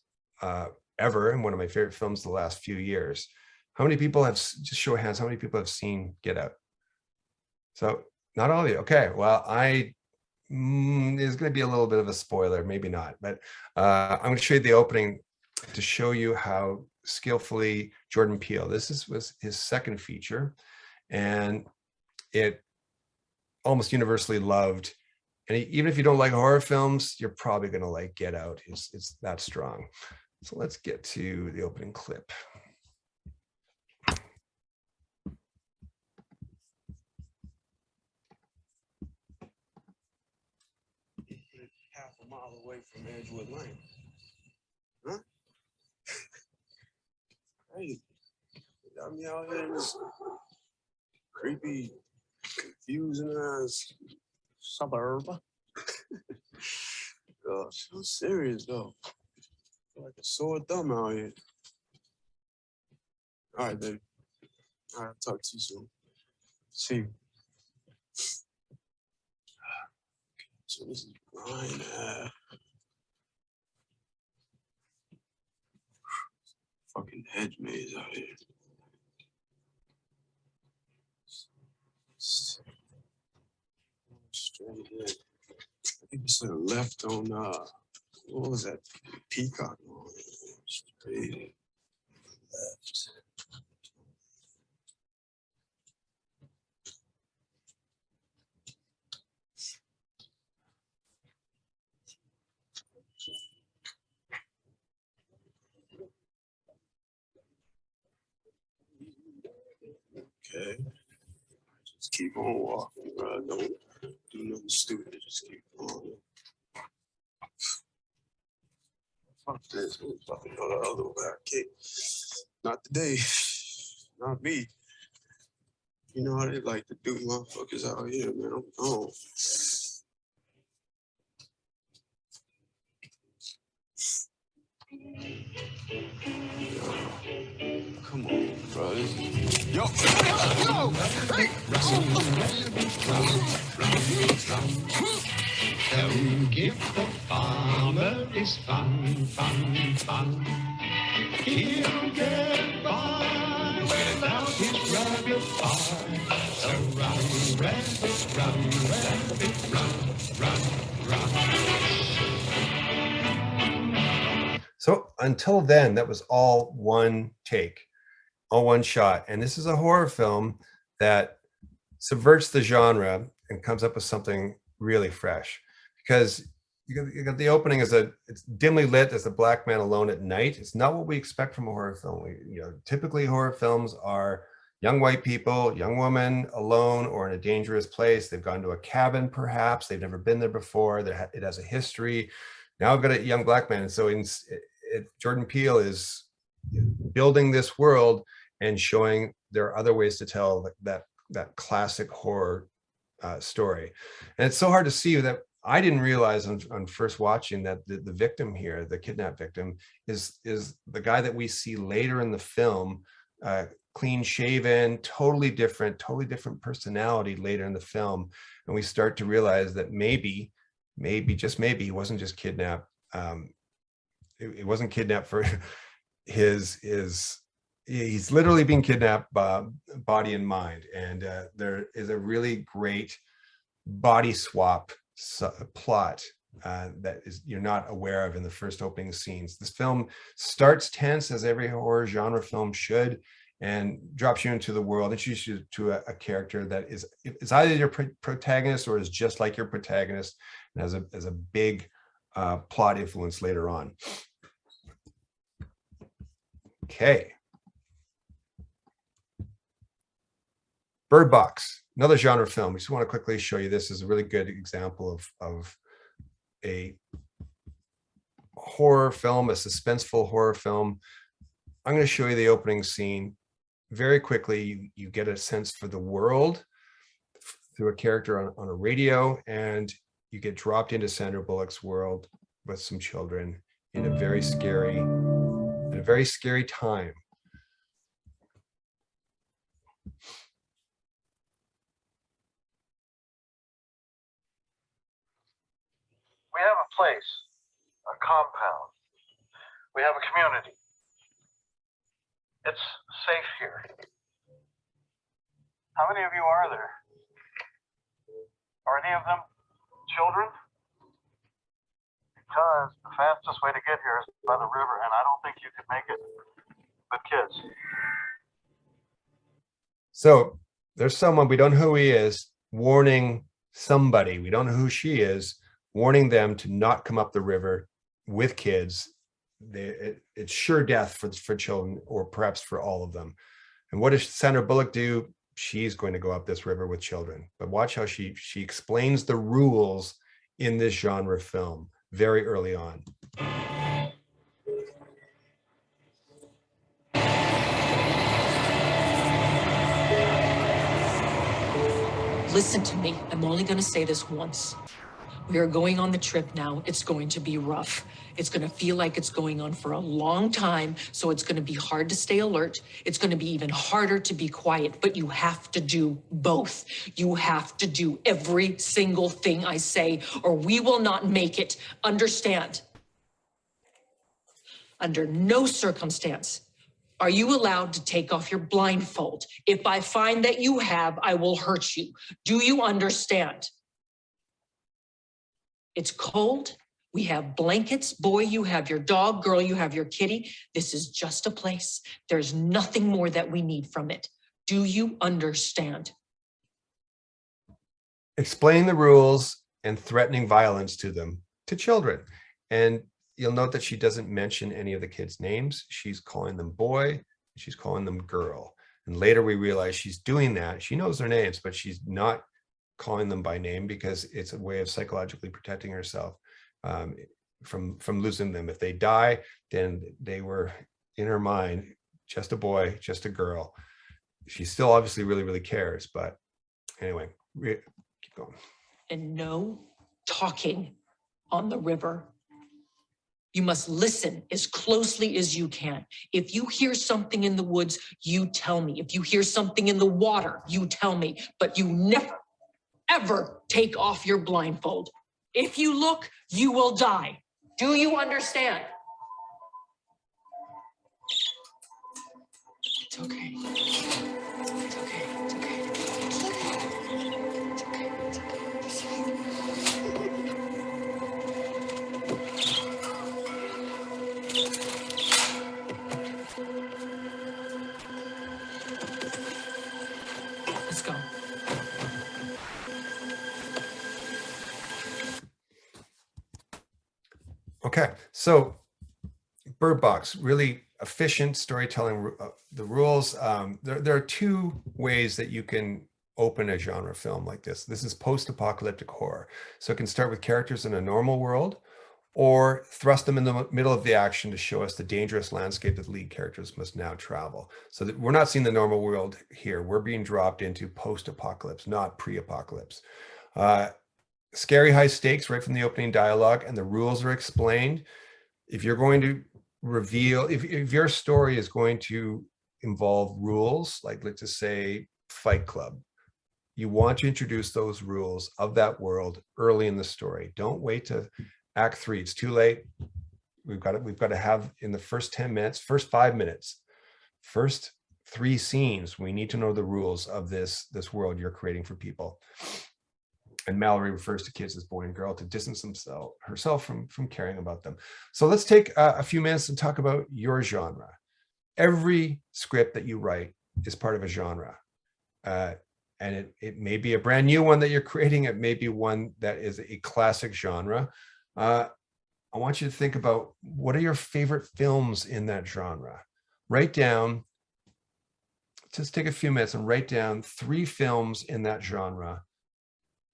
ever, and one of my favorite films the last few years. How many people have, just show of hands, how many people have seen Get Out? So not all of you. Okay, well, there's going to be a little bit of a spoiler, maybe not, but I'm going to show you the opening to show you how skillfully Jordan Peele, was his second feature, and it almost universally loved. And even if you don't like horror films, you're probably going to like Get Out. It's that strong. So let's get to the opening clip. Half a mile away from Edgewood Lane. Huh? Hey, you got me out here in this creepy, confusing ass suburb. Gosh, I'm serious though. Feel like a sore thumb out here. All right, baby. All right, talk to you soon. See you. So this is Brian Ave. Fucking hedge maze out here. Straight in. I think we should have left on what was that? Peacock. Straight in. Left. Okay. Just keep on walking, bro. Don't do nothing stupid. Just keep on. Fuck this. I'm fucking go the other way. I can't. Not today. Not me. You know how they like to do motherfuckers out here, man. I'm gone. Come on, bro. Yo! Yo! Hey! Don't give the farmer his fun, fun, fun. He'll get by without his rabbit farm. So run, rabbit, run, run. So until then, that was all one take, all one shot. And this is a horror film that subverts the genre and comes up with something really fresh. Because you got the opening as it's dimly lit as a black man alone at night. It's not what we expect from a horror film. Typically horror films are young white people, young women alone or in a dangerous place. They've gone to a cabin, perhaps. They've never been there before. It has a history. Now I've got a young black man. And so Jordan Peele is building this world and showing there are other ways to tell that classic horror story. And it's so hard to see that I didn't realize on first watching that the victim here, the kidnapped victim, is the guy that we see later in the film, clean shaven, totally different personality later in the film. And we start to realize that maybe, just maybe, he wasn't just kidnapped. It wasn't kidnapped for he's literally being kidnapped by body and mind. And there is a really great body swap plot that you're not aware of in the first opening scenes. This film starts tense, as every horror genre film should, and drops you into the world, introduces you to a character that is either your protagonist or is just like your protagonist, and has a big plot influence later on. Okay. Bird Box, another genre film. We just want to quickly show you this is a really good example of a horror film, a suspenseful horror film. I'm going to show you the opening scene. Very quickly, you get a sense for the world through a character on a radio, and you get dropped into Sandra Bullock's world with some children in a very scary time. We have a place, a compound. We have a community. It's safe here. How many of you are there? Are any of them children? Because the fastest way to get here is by the river, and I don't think you could make it with kids. So there's someone, we don't know who he is, warning somebody, we don't know who she is, warning them to not come up the river with kids. It's sure death for children, or perhaps for all of them. And what does Sandra Bullock do? She's going to go up this river with children. But watch how she explains the rules in this genre film very early on. Listen to me. I'm only going to say this once. We are going on the trip now. It's going to be rough. It's going to feel like it's going on for a long time, so it's going to be hard to stay alert. It's going to be even harder to be quiet, but you have to do both. You have to do every single thing I say, or we will not make it. Understand? Under no circumstance are you allowed to take off your blindfold. If I find that you have, I will hurt you. Do you understand? It's cold. We have blankets. Boy, you have your dog. Girl, you have your kitty. This is just a place. There's nothing more that we need from it. Do you understand? Explain the rules and threatening violence to them, to children. And you'll note that she doesn't mention any of the kids' names. She's calling them boy, she's calling them girl. And later we realize she's doing that. She knows their names, but she's not calling them by name because it's a way of psychologically protecting herself from losing them. If they die, then they were, in her mind, just a boy, just a girl. She still obviously really, really cares, but anyway, keep going. And no talking on the river. You must listen as closely as you can. If you hear something in the woods, you tell me. If you hear something in the water, you tell me. But you never, ever take off your blindfold. If you look, you will die. Do you understand? It's okay. It's okay. It's okay. It's okay. It's okay. It's okay. Let's go. Okay, so Bird Box, really efficient storytelling. The rules, there are two ways that you can open a genre film like this. This is post-apocalyptic horror. So it can start with characters in a normal world, or thrust them in the middle of the action to show us the dangerous landscape that the lead characters must now travel. So that we're not seeing the normal world here. We're being dropped into post-apocalypse, not pre-apocalypse. Scary high stakes right from the opening dialogue, and the rules are explained. If you're going to reveal, if your story is going to involve rules, like let's just say Fight Club, you want to introduce those rules of that world early in the story. Don't wait to Act 3. It's too late. We've got to have in the first 10 minutes, first 5 minutes, first 3 scenes, we need to know the rules of this world you're creating for people. And Mallory refers to kids as boy and girl to distance herself from caring about them. So let's take a few minutes and talk about your genre. Every script that you write is part of a genre. And it may be a brand new one that you're creating. It may be one that is a classic genre. I want you to think about, what are your favorite films in that genre? Write down, just take a few minutes and write down 3 films in that genre.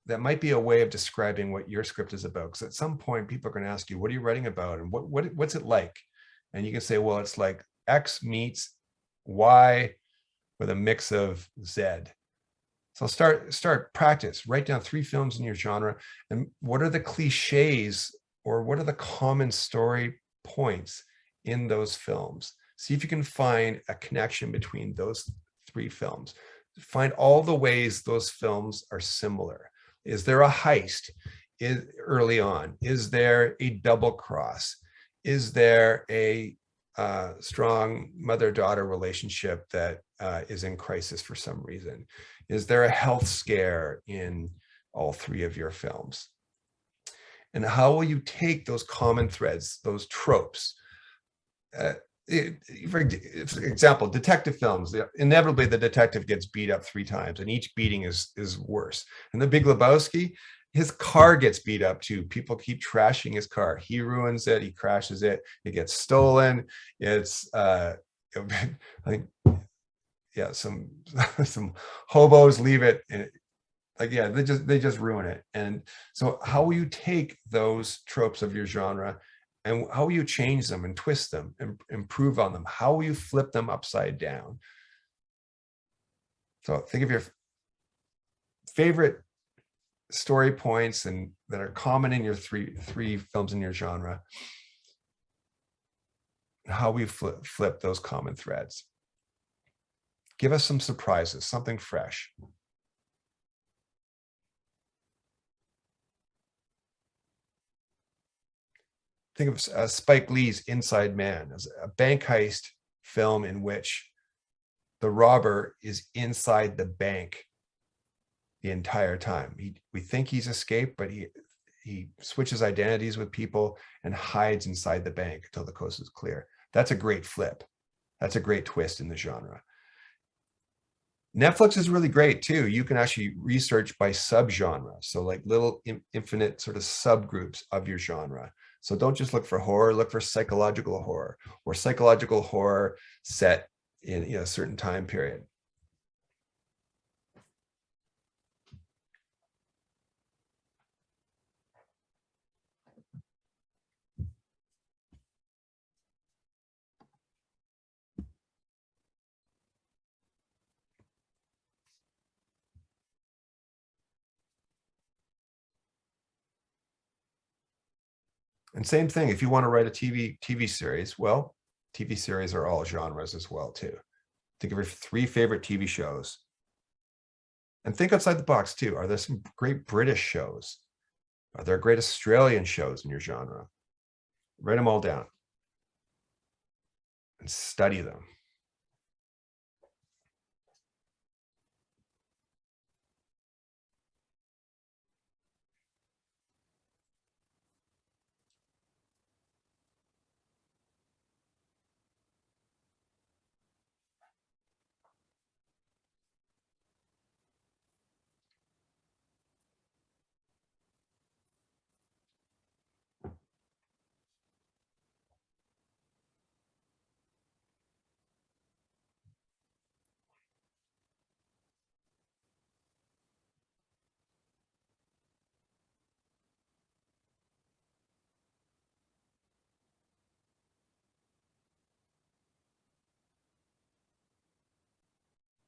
That might be a way of describing what your script is about. Because at some point, people are going to ask you, what are you writing about? And what's it like? And you can say, well, it's like X meets Y with a mix of Z. So start practice, write down 3 films in your genre, and what are the cliches or what are the common story points in those films? See if you can find a connection between those 3 films. Find all the ways those films are similar. Is there a heist early on? Is there a double cross? Is there a strong mother-daughter relationship that is in crisis for some reason? Is there a health scare in all 3 of your films? And how will you take those common threads, those tropes? For example, detective films, inevitably the detective gets beat up 3 times, and each beating is worse. And the Big Lebowski, his car gets beat up too. People keep trashing his car. He ruins it. He crashes it. It gets stolen. It's I think, yeah, some hobos leave it, and like, yeah, they just ruin it. And so how will you take those tropes of your genre, and how will you change them and twist them and improve on them? How will you flip them upside down? So think of your favorite story points and that are common in your three films in your genre. How we flip those common threads. Give us some surprises, something fresh. Think of Spike Lee's Inside Man as a bank heist film in which the robber is inside the bank the entire time. We think he's escaped, but he switches identities with people and hides inside the bank until the coast is clear. That's a great flip. That's a great twist in the genre. Netflix is really great too. You can actually research by subgenre. So like little infinite sort of subgroups of your genre. So don't just look for horror, look for psychological horror or psychological horror set in a certain time period. And same thing, if you want to write a TV series, well, TV series are all genres as well too. Think of your 3 favorite TV shows. And think outside the box too. Are there some great British shows? Are there great Australian shows in your genre? Write them all down and study them.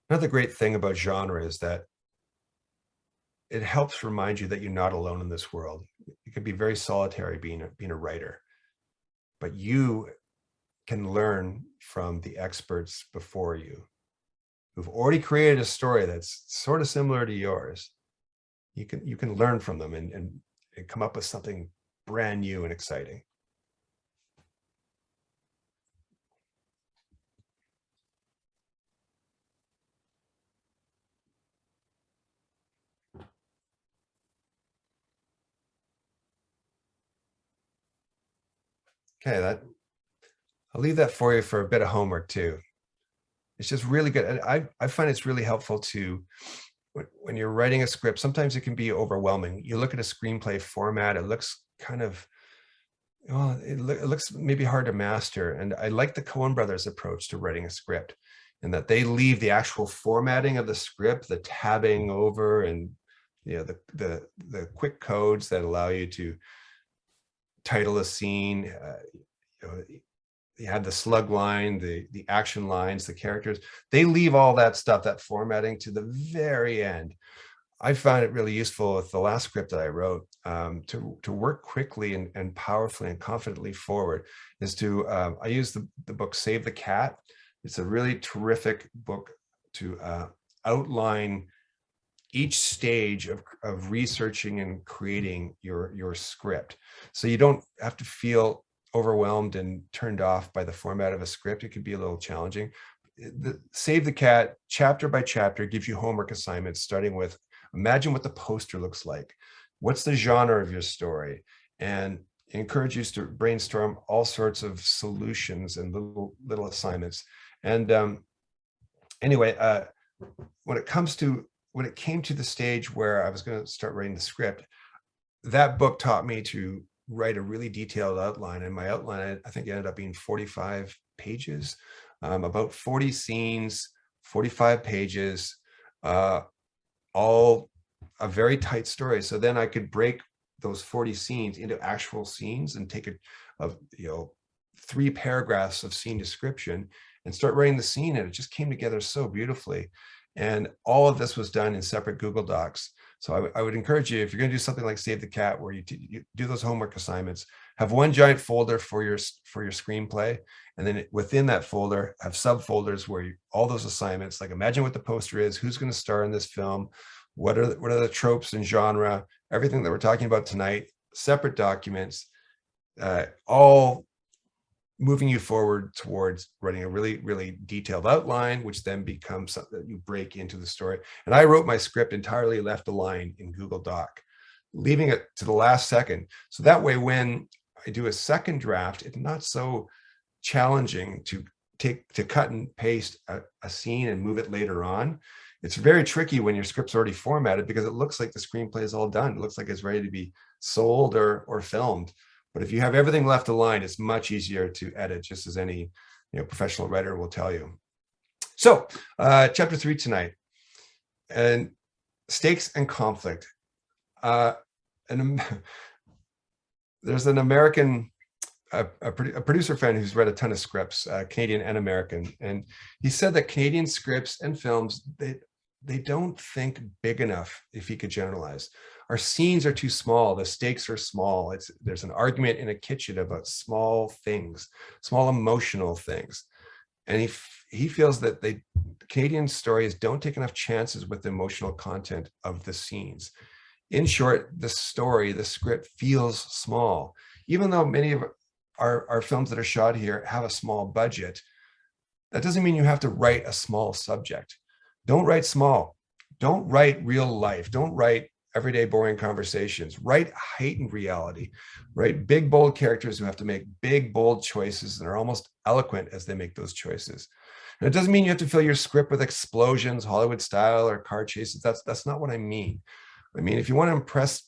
Another great thing about genre is that it helps remind you that you're not alone in this world. It can be very solitary being a writer, but you can learn from the experts before you who've already created a story that's sort of similar to yours. You can learn from them and come up with something brand new and exciting. Okay, I'll leave that for you for a bit of homework too. It's just really good. And I find it's really helpful to, when you're writing a script, sometimes it can be overwhelming. You look at a screenplay format, it looks kind of, well, it looks maybe hard to master. And I like the Coen brothers approach to writing a script, and that they leave the actual formatting of the script, the tabbing over, and the quick codes that allow you to title a scene. You had the slug line, the action lines, the characters. They leave all that stuff, that formatting, to the very end. I found it really useful with the last script that I wrote, to work quickly and powerfully and confidently forward. Is to I use the book Save the Cat. It's a really terrific book to outline each stage of researching and creating your script, so you don't have to feel overwhelmed and turned off by the format of a script. It can be a little challenging. Save the Cat, chapter by chapter, gives you homework assignments, starting with, imagine what the poster looks like. What's the genre of your story? And encourage you to brainstorm all sorts of solutions and little assignments. And anyway, when it came to the stage where I was going to start writing the script, that book taught me to write a really detailed outline. And my outline, I think, ended up being 45 pages, about 40 scenes, 45 pages, all a very tight story. So then I could break those 40 scenes into actual scenes and take 3 paragraphs of scene description and start writing the scene. And it just came together so beautifully. And all of this was done in separate Google Docs. So I would encourage you, if you're going to do something like Save the Cat, where you do those homework assignments, have one giant folder for your screenplay, and then within that folder have subfolders where all those assignments, like imagine what the poster is, who's going to star in this film, what are the tropes and genre, everything that we're talking about tonight, separate documents, all moving you forward towards writing a really, really detailed outline, which then becomes something that you break into the story. And I wrote my script entirely left aligned in Google Doc, leaving it to the last second. So that way, when I do a second draft, it's not so challenging to cut and paste a scene and move it later on. It's very tricky when your script's already formatted, because it looks like the screenplay is all done. It looks like it's ready to be sold or filmed. But if you have everything left aligned, it's much easier to edit, just as any professional writer will tell you. So chapter 3 tonight, and stakes and conflict. And there's an American, a producer friend who's read a ton of scripts, Canadian and American, and he said that Canadian scripts and films, they don't think big enough, if he could generalize. Our scenes are too small. The stakes are small. There's an argument in a kitchen about small things, small emotional things. And he feels that Canadian stories don't take enough chances with the emotional content of the scenes. In short, the script feels small. Even though many of our films that are shot here have a small budget, that doesn't mean you have to write a small subject. Don't write small. Don't write real life. Don't write everyday boring conversations. Write heightened reality. Write big, bold characters who have to make big, bold choices and are almost eloquent as they make those choices. And it doesn't mean you have to fill your script with explosions, Hollywood style, or car chases. That's not what I mean. I mean, if you want to impress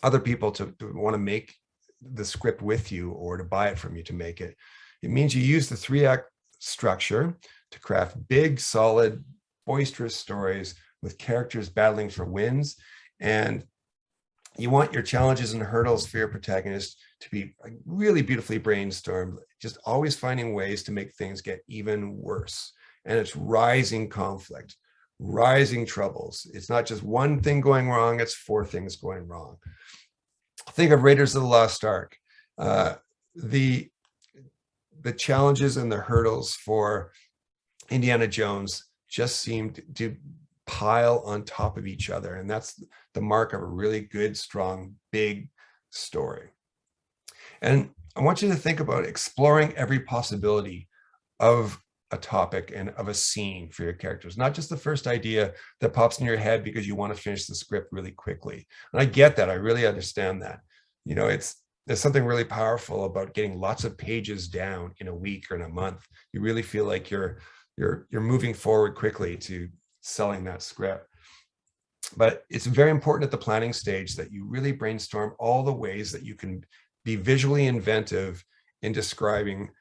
other people to want to make the script with you, or to buy it from you to make it, it means you use the 3-act structure to craft big, solid, boisterous stories with characters battling for wins. And you want your challenges and hurdles for your protagonist to be really beautifully brainstormed, just always finding ways to make things get even worse. And it's rising conflict. rising troubles. It's not just one thing going wrong, it's 4 things going wrong. Think of Raiders of the Lost Ark. The challenges and the hurdles for Indiana Jones just seemed to pile on top of each other. And that's the mark of a really good, strong, big story. And I want you to think about exploring every possibility of a topic and of a scene for your characters, not just the first idea that pops in your head because you want to finish the script really quickly. And I get that. I really understand that. You know, there's something really powerful about getting lots of pages down in a week or in a month. You really feel like you're moving forward quickly to selling that script. But it's very important at the planning stage that you really brainstorm all the ways that you can be visually inventive in describing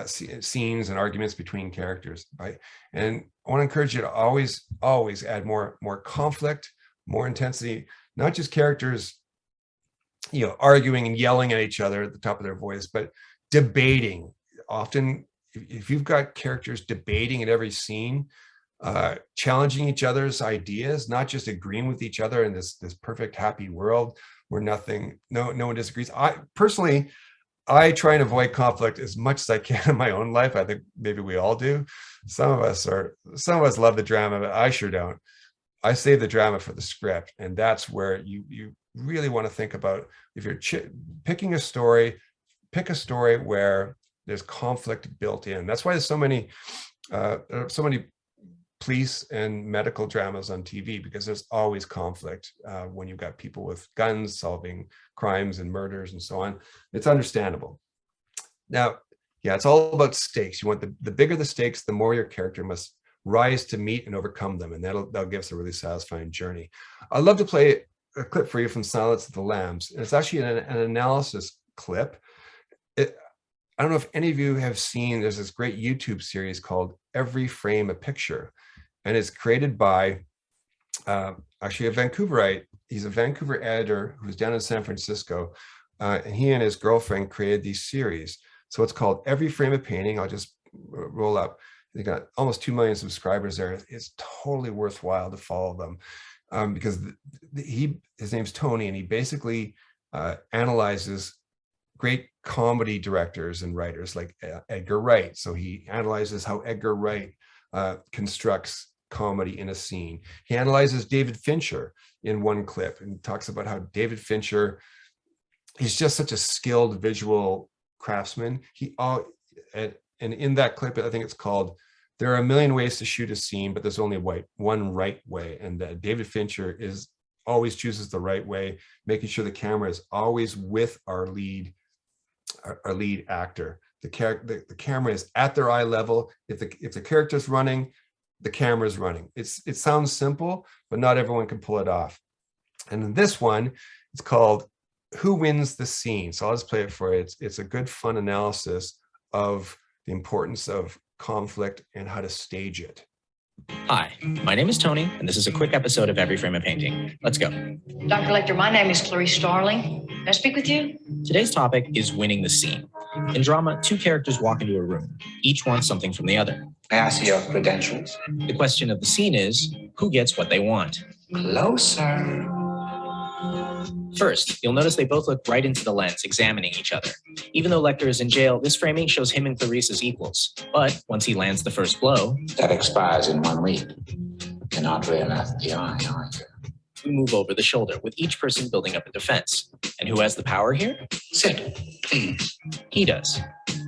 scenes and arguments between characters, right? And I want to encourage you to always add more conflict, more intensity, not just characters, you know, arguing and yelling at each other at the top of their voice, but debating. Often, if you've got characters debating at every scene, challenging each other's ideas, not just agreeing with each other in this perfect happy world where no one disagrees. I personally try and avoid conflict as much as I can in my own life. I think maybe we all do. Some of us love the drama, but I sure don't. I save the drama for the script, and that's where you really want to think about, if you're picking a story, pick a story where there's conflict built in. That's why there's so many police and medical dramas on TV, because there's always conflict when you've got people with guns solving crimes and murders and so on. It's understandable. Now, yeah, it's all about stakes. You want the bigger the stakes, the more your character must rise to meet and overcome them, and that'll give us a really satisfying journey. I'd love to play a clip for you from Silence of the Lambs. And it's actually an analysis clip. I don't know if any of you have seen, there's this great YouTube series called Every Frame a Picture. And it's created by actually a Vancouverite. He's a Vancouver editor who's down in San Francisco. And he and his girlfriend created these series. So it's called Every Frame a Painting. I'll just roll up. They got almost 2 million subscribers there. It's totally worthwhile to follow them because his name's Tony, and he basically analyzes great comedy directors and writers like Edgar Wright. So he analyzes how Edgar Wright constructs comedy in a scene. He analyzes David Fincher in one clip and talks about how David Fincher, he's just such a skilled visual craftsman. And in that clip, I think it's called, There Are a Million Ways to Shoot a Scene, but there's only one right way. And David Fincher always chooses the right way, making sure the camera is always with our lead actor. The camera is at their eye level. If the character's running, the camera's running. It sounds simple, but not everyone can pull it off. And in this one, it's called Who Wins the Scene? So I'll just play it for you. It's a good, fun analysis of the importance of conflict and how to stage it. Hi, my name is Tony, and this is a quick episode of Every Frame a Painting. Let's go. Dr. Lecter, my name is Clarice Starling. Can I speak with you? Today's topic is winning the scene. In drama, 2 characters walk into a room. Each wants something from the other. May I see your credentials? The question of the scene is, who gets what they want? Closer. First, you'll notice they both look right into the lens, examining each other. Even though Lecter is in jail, this framing shows him and Clarice as equals. But once he lands the first blow... That expires in 1 week. You're not real FBI, are you? We move over the shoulder, with each person building up a defense. And who has the power here? Sit, please. He does.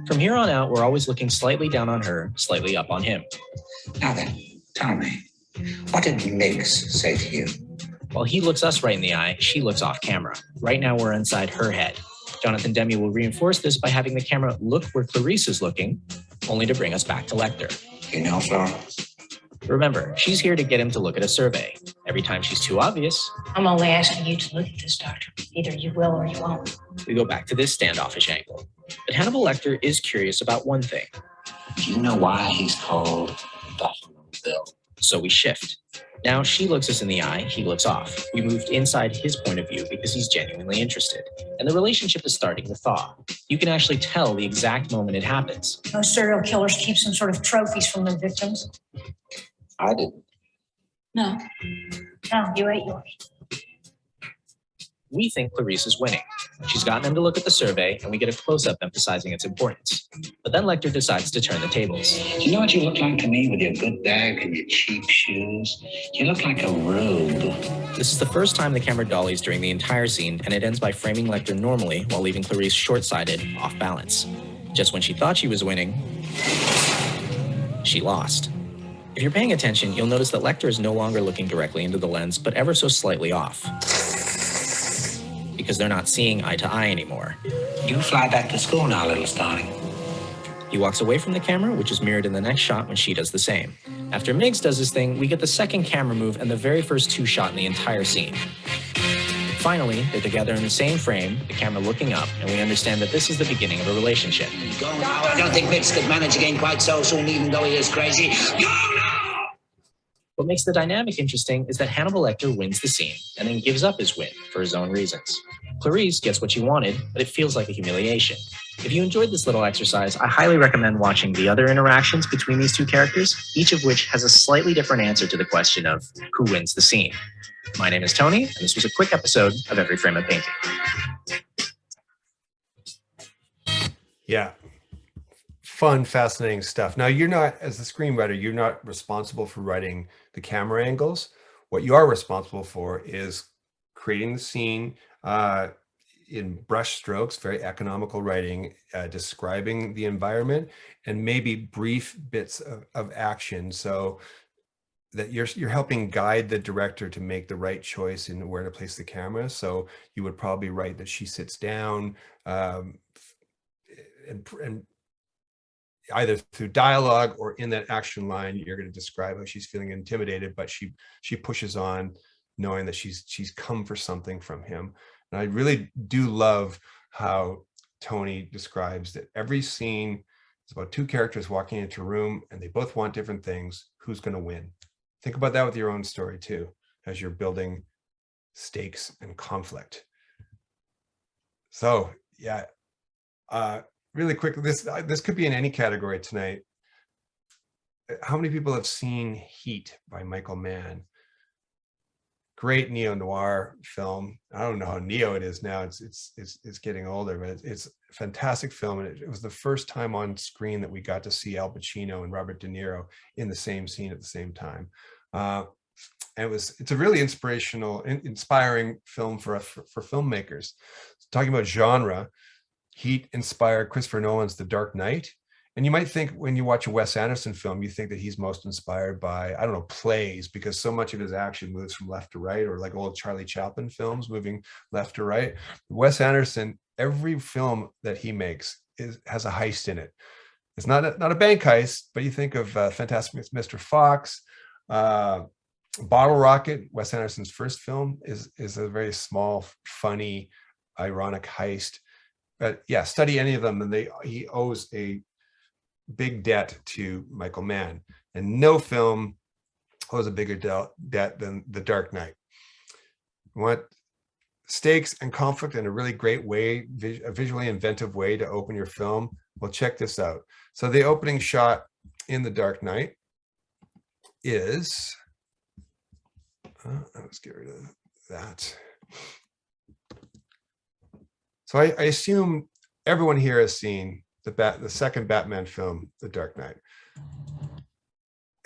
From here on out, we're always looking slightly down on her, slightly up on him. Now then, tell me, what did Miggs say to you? While he looks us right in the eye, she looks off camera. Right now, we're inside her head. Jonathan Demme will reinforce this by having the camera look where Clarice is looking, only to bring us back to Lecter. You know, Florence? Remember, she's here to get him to look at a survey. Every time she's too obvious, I'm only asking you to look at this, Doctor. Either you will or you won't. we go back to this standoffish angle. But Hannibal Lecter is curious about one thing. Do you know why he's called Buffalo Bill? So we shift. Now she looks us in the eye, he looks off. We moved inside his point of view because he's genuinely interested. And the relationship is starting to thaw. You can actually tell the exact moment it happens. Most serial killers keep some sort of trophies from their victims. I didn't. No. No, you ate yours. We think Clarice is winning. She's gotten them to look at the survey, and we get a close-up emphasizing its importance. But then Lecter decides to turn the tables. Do you know what you look like to me with your good bag and your cheap shoes? You look like a rogue. This is the first time the camera dollies during the entire scene, and it ends by framing Lecter normally while leaving Clarice short-sighted, off balance. Just when she thought she was winning, she lost. If you're paying attention, you'll notice that Lecter is no longer looking directly into the lens, but ever so slightly off. Because they're not seeing eye to eye anymore. You fly back to school now, little starling. He walks away from the camera, which is mirrored in the next shot when she does the same. After Miggs does his thing, we get the second camera move and the very first two shot in the entire scene. Finally, they're together in the same frame, the camera looking up, and we understand that this is the beginning of a relationship. Go now. I don't think Mix could manage again quite so soon, even though he is crazy. Go now! What makes the dynamic interesting is that Hannibal Lecter wins the scene and then gives up his win for his own reasons. Clarice gets what she wanted, but it feels like a humiliation. If you enjoyed this little exercise, I highly recommend watching the other interactions between these two characters, each of which has a slightly different answer to the question of who wins the scene. My name is Tony, and this was a quick episode of Every Frame a Painting. Yeah. Fun, fascinating stuff. Now, you're not, as the screenwriter, you're not responsible for writing the camera angles. What you are responsible for is creating the scene in brush strokes, very economical writing, describing the environment, and maybe brief bits of action, so that you're helping guide the director to make the right choice in where to place the camera. So you would probably write that she sits down, and either through dialogue or in that action line, you're going to describe how she's feeling intimidated, but she pushes on, knowing that she's come for something from him. And I really do love how Tony describes that every scene is about two characters walking into a room and they both want different things. Who's going to win? Think about that with your own story too, as you're building stakes and conflict. So yeah, really quickly, this could be in any category tonight. How many people have seen Heat by Michael Mann? Great neo-noir film. I don't know how neo it is now. It's getting older, but it's a fantastic film. And it was the first time on screen that we got to see Al Pacino and Robert De Niro in the same scene at the same time. And it's a really inspiring film for filmmakers. Talking about genre, Heat inspired Christopher Nolan's The Dark Knight. And you might think when you watch a Wes Anderson film, you think that he's most inspired by, I don't know, plays, because so much of his action moves from left to right, or like old Charlie Chaplin films moving left to right. Wes Anderson, every film that he makes has a heist in it. It's not a bank heist, but you think of Fantastic Mr. Fox, Bottle Rocket, Wes Anderson's first film, is a very small, funny, ironic heist. But yeah, study any of them, and he owes a big debt to Michael Mann, and no film owes a bigger debt than The Dark Knight. You want stakes and conflict in a really great way, a visually inventive way to open your film? Well, check this out. So the opening shot in The Dark Knight is, let's get rid of that. So I assume everyone here has seen the second Batman film, The Dark Knight.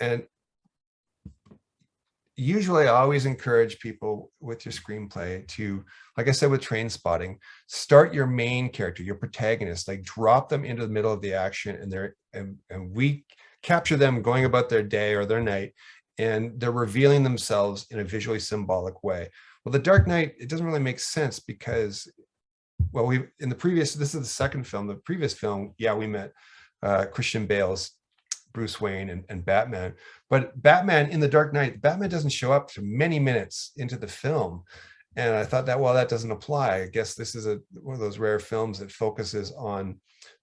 And usually I always encourage people with your screenplay to, like I said with Train Spotting, start your main character, your protagonist, like drop them into the middle of the action, and we capture them going about their day or their night, and they're revealing themselves in a visually symbolic way. Well, The Dark Knight, it doesn't really make sense because, well, this is the second film. The previous film, yeah, we met Christian Bale's Bruce Wayne and Batman. But Batman in The Dark Knight, Batman doesn't show up for many minutes into the film. And I thought that, well, that doesn't apply. I guess this is one of those rare films that focuses on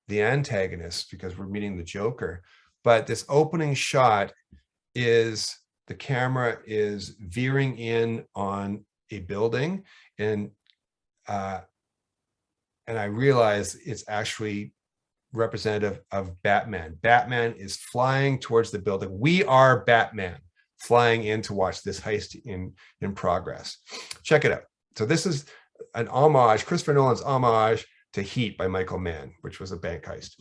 the antagonist because we're meeting the Joker. But this opening shot is the camera is veering in on a building, and I realize it's actually representative of Batman. Batman is flying towards the building. We are Batman. flying in to watch this heist in progress. Check it out. So this is an homage, Christopher Nolan's homage to Heat by Michael Mann, which was a bank heist.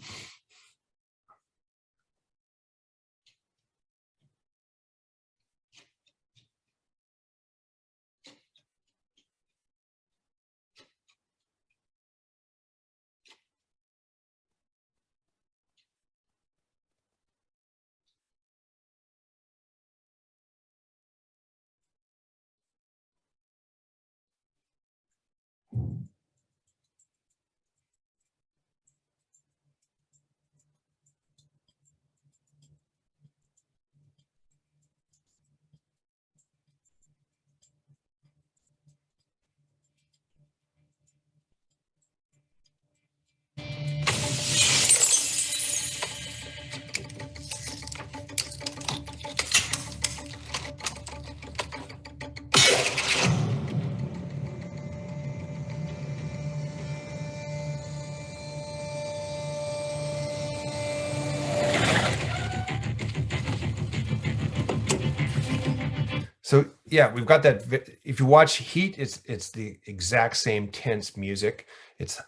So yeah, we've got that. If you watch Heat, it's the exact same tense music. It's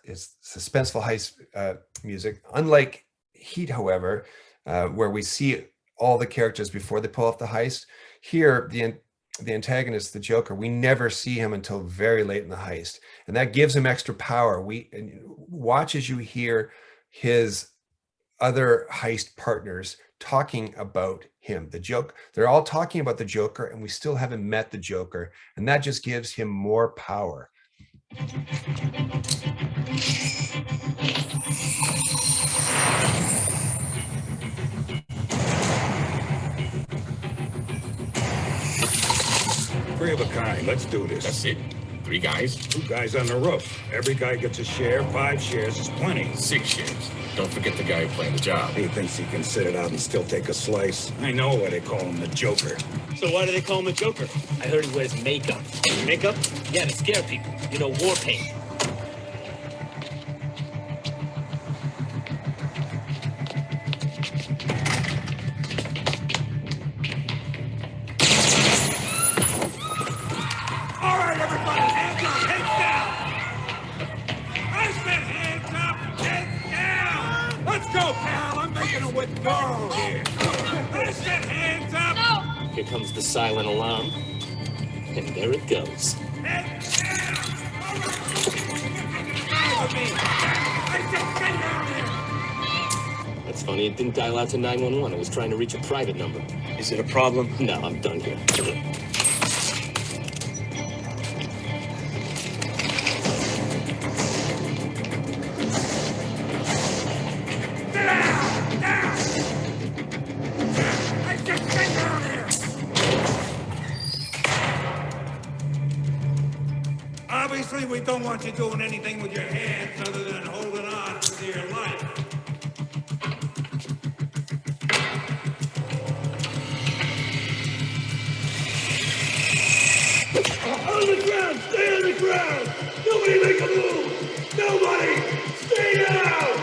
suspenseful heist music. Unlike Heat, however, where we see all the characters before they pull off the heist, here the antagonist, the Joker, we never see him until very late in the heist, and that gives him extra power. Watch as you hear his other heist partners talking about him, the Joker. They're all talking about the Joker, and we still haven't met the Joker, and that just gives him more power. Three of a kind. Let's do this. That's it. 3 guys? 2 guys on the roof. Every guy gets a share. 5 shares is plenty. 6 shares. Don't forget the guy who played the job. He thinks he can sit it out and still take a slice. I know why they call him the Joker. So why do they call him a Joker? I heard he wears makeup. Makeup? Yeah, to scare people. You know, war paint. All right, everybody, hands up, heads down. I said hands up, heads down. Let's go, pal. I'm making a withdrawal here. I said hands up. No. Here comes the silent alarm. And there it goes. Heads down. I said stay down here. That's funny, it didn't dial out to 911. It was trying to reach a private number. Is it a problem? No, I'm done here. Obviously, we don't want you doing anything with your hands other than holding on for dear life. On the ground! Stay on the ground! Nobody make a move! Nobody! Stay down!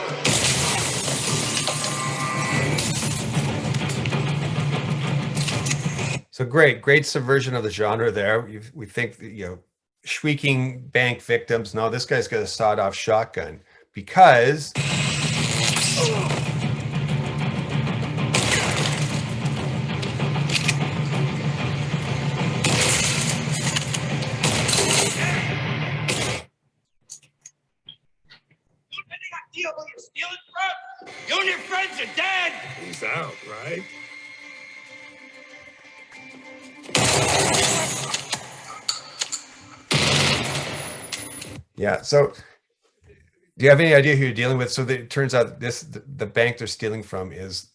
So great subversion of the genre there. We think that, shrieking bank victims. No, this guy's got a sawed-off shotgun because You and your friends are dead! He's out, right? yeah. So do you have any idea who you're dealing with? So it turns out the bank they're stealing from is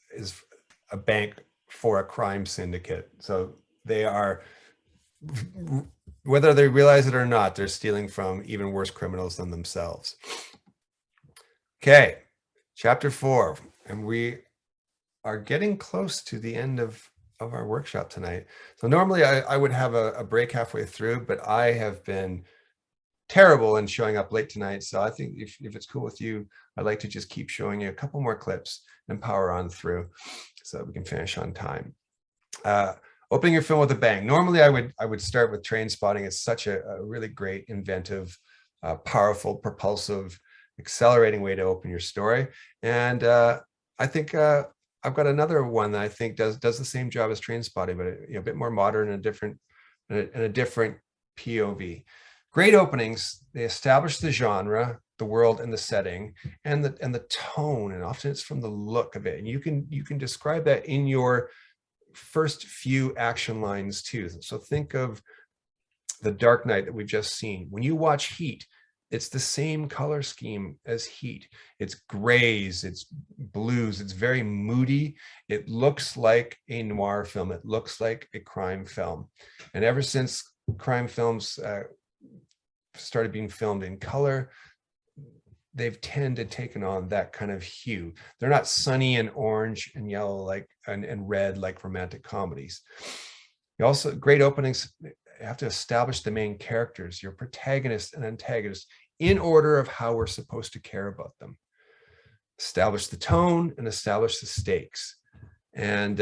a bank for a crime syndicate. So they are, whether they realize it or not, they're stealing from even worse criminals than themselves. Okay, chapter 4, and we are getting close to the end of our workshop tonight. So normally I would have a break halfway through, but I have been terrible in showing up late tonight. So I think if it's cool with you, I'd like to just keep showing you a couple more clips and power on through so that we can finish on time. Opening your film with a bang. Normally, I would start with Train Spotting. It's such a really great, inventive, powerful, propulsive, accelerating way to open your story. And I think I've got another one that I think does the same job as Train Spotting, but a bit more modern and a different POV. Great openings. They establish the genre, the world, and the setting, and the tone, and often it's from the look of it. And you can describe that in your first few action lines too. So think of The Dark Knight that we've just seen. When you watch Heat, it's the same color scheme as Heat. It's grays, it's blues, it's very moody. It looks like a noir film. It looks like a crime film. And ever since crime films started being filmed in color, they've tended taken on that kind of hue. They're not sunny and orange and yellow and red like romantic comedies. You also, great openings have to establish the main characters, your protagonist and antagonist, in order of how we're supposed to care about them. Establish the tone and establish the stakes. And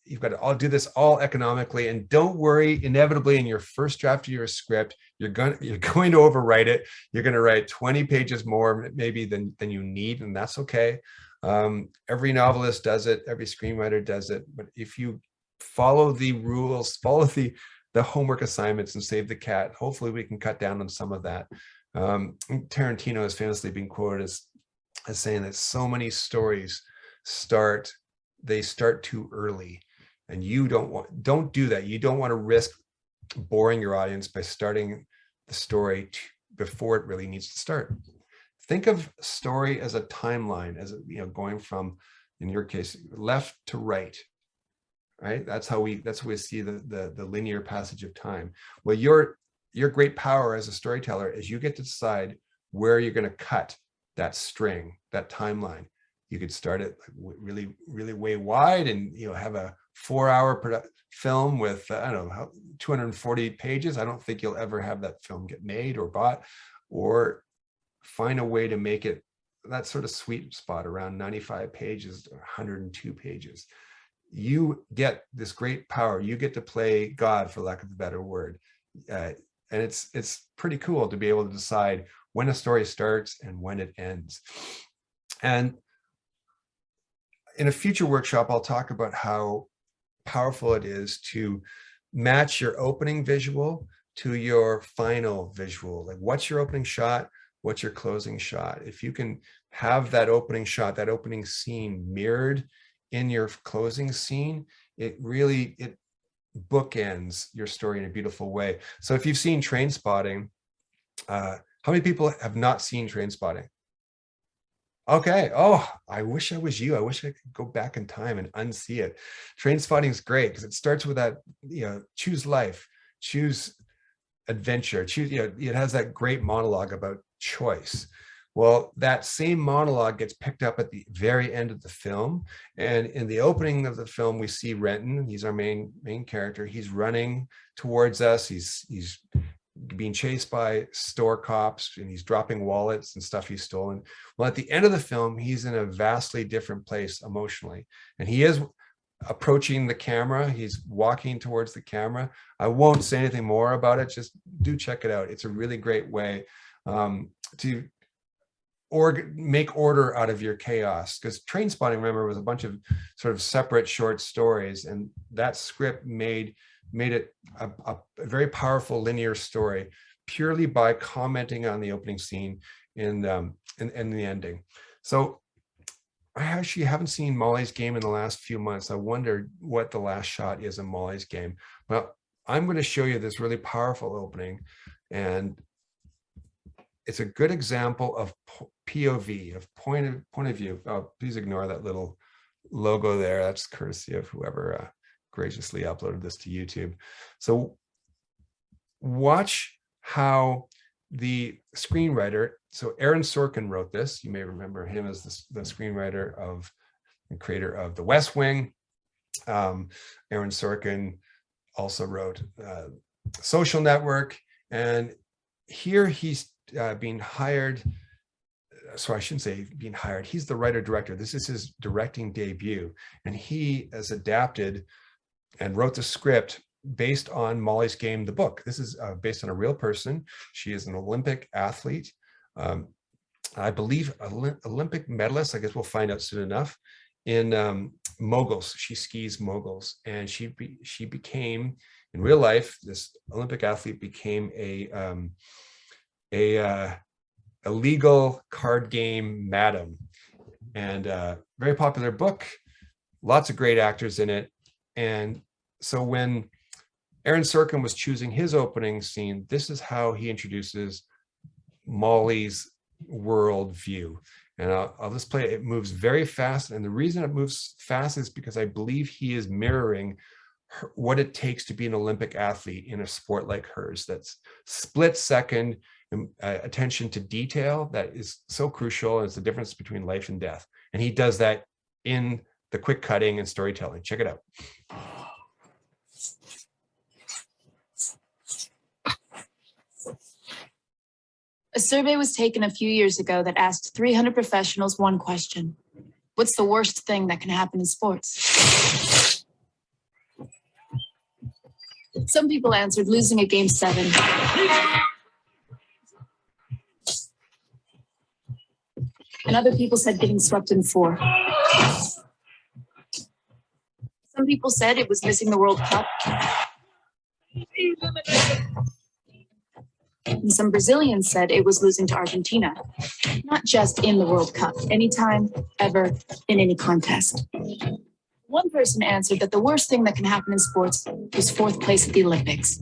you've got to all do this all economically, and don't worry, inevitably in your first draft of your script, you're going to overwrite it. You're going to write 20 pages more maybe than you need, and that's okay. Every novelist does it, every screenwriter does it, but if you follow the rules, follow the homework assignments and save the cat, hopefully we can cut down on some of that. Tarantino has famously been quoted as saying that so many stories start too early. And you don't do that. You don't want to risk boring your audience by starting the story before it really needs to start. Think of story as a timeline, as going from, in your case, left to right. Right? That's how we see the linear passage of time. Well, your great power as a storyteller is you get to decide where you're going to cut that string, that timeline. You could start it really, really way wide and have a 4-hour film with, I don't know, 240 pages. I don't think you'll ever have that film get made or bought, or find a way to make it that sort of sweet spot around 95 pages or 102 pages. You get this great power. You get to play God, for lack of a better word. And it's pretty cool to be able to decide when a story starts and when it ends. And in a future workshop, I'll talk about how powerful it is to match your opening visual to your final visual. Like, what's your opening shot? What's your closing shot? If you can have that opening shot, that opening scene mirrored in your closing scene, it bookends your story in a beautiful way. So if you've seen Train Spotting, how many people have not seen Train Spotting? Okay. Oh, I wish I was you. I wish I could go back in time and unsee it. Train Spotting is great because it starts with that, choose life, choose adventure, choose, it has that great monologue about choice. Well, that same monologue gets picked up at the very end of the film. And in the opening of the film, we see Renton. He's our main character. He's running towards us. He's being chased by store cops, and he's dropping wallets and stuff he's stolen. Well, at the end of the film, he's in a vastly different place emotionally. And he is approaching the camera. He's walking towards the camera. I won't say anything more about it. Just do check it out. It's a really great way to make order out of your chaos, because Train Spotting, remember, was a bunch of sort of separate short stories, and that script made it a very powerful linear story purely by commenting on the opening scene and the ending. So I actually haven't seen Molly's Game in the last few months. I wonder what the last shot is in Molly's Game. Well, I'm going to show you this really powerful opening, and it's a good example of POV, of point of view. Oh, please ignore that little logo there. That's courtesy of whoever graciously uploaded this to YouTube. So watch how the screenwriter, so Aaron Sorkin wrote this. You may remember him as the screenwriter and creator of The West Wing. Aaron Sorkin also wrote Social Network, and here he's being hired. So I shouldn't say being hired. He's the writer-director. This is his directing debut, and he has adapted and wrote the script based on Molly's Game, the book. This is based on a real person. She is an Olympic athlete. I believe Olympic medalist, I guess we'll find out soon enough, in moguls. She skis moguls, and she became, in real life, this Olympic athlete became a legal card game madam, and very popular book, lots of great actors in it. And so when Aaron Sorkin was choosing his opening scene, this is how he introduces Molly's world view. And I'll just play it. It moves very fast. And the reason it moves fast is because I believe he is mirroring what it takes to be an Olympic athlete in a sport like hers. That's split second attention to detail that is so crucial. And it's the difference between life and death. And he does that in the quick cutting and storytelling. Check it out. A survey was taken a few years ago that asked 300 professionals one question: what's the worst thing that can happen in sports? Some people answered losing a game 7. And other people said getting swept in 4. Some people said it was missing the World Cup. And some Brazilians said it was losing to Argentina. Not just in the World Cup, anytime, ever, in any contest. One person answered that the worst thing that can happen in sports was 4th place at the Olympics.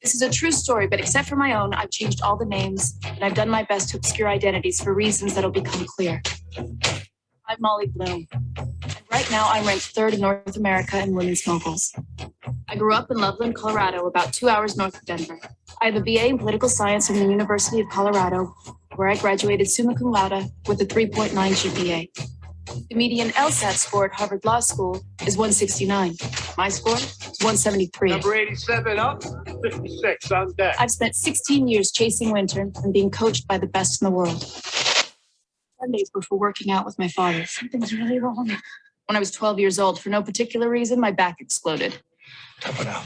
This is a true story, but except for my own, I've changed all the names, and I've done my best to obscure identities for reasons that'll become clear. I'm Molly Bloom, and right now I'm ranked 3rd in North America in women's moguls. I grew up in Loveland, Colorado, about 2 hours north of Denver. I have a BA in political science from the University of Colorado, where I graduated summa cum laude with a 3.9 GPA. The median LSAT score at Harvard Law School is 169. My score is 173. Number 87 up, 56 on deck. I've spent 16 years chasing winter and being coached by the best in the world. Sundays were for working out with my father. Something's really wrong. When I was 12 years old, for no particular reason, my back exploded. Tough it out.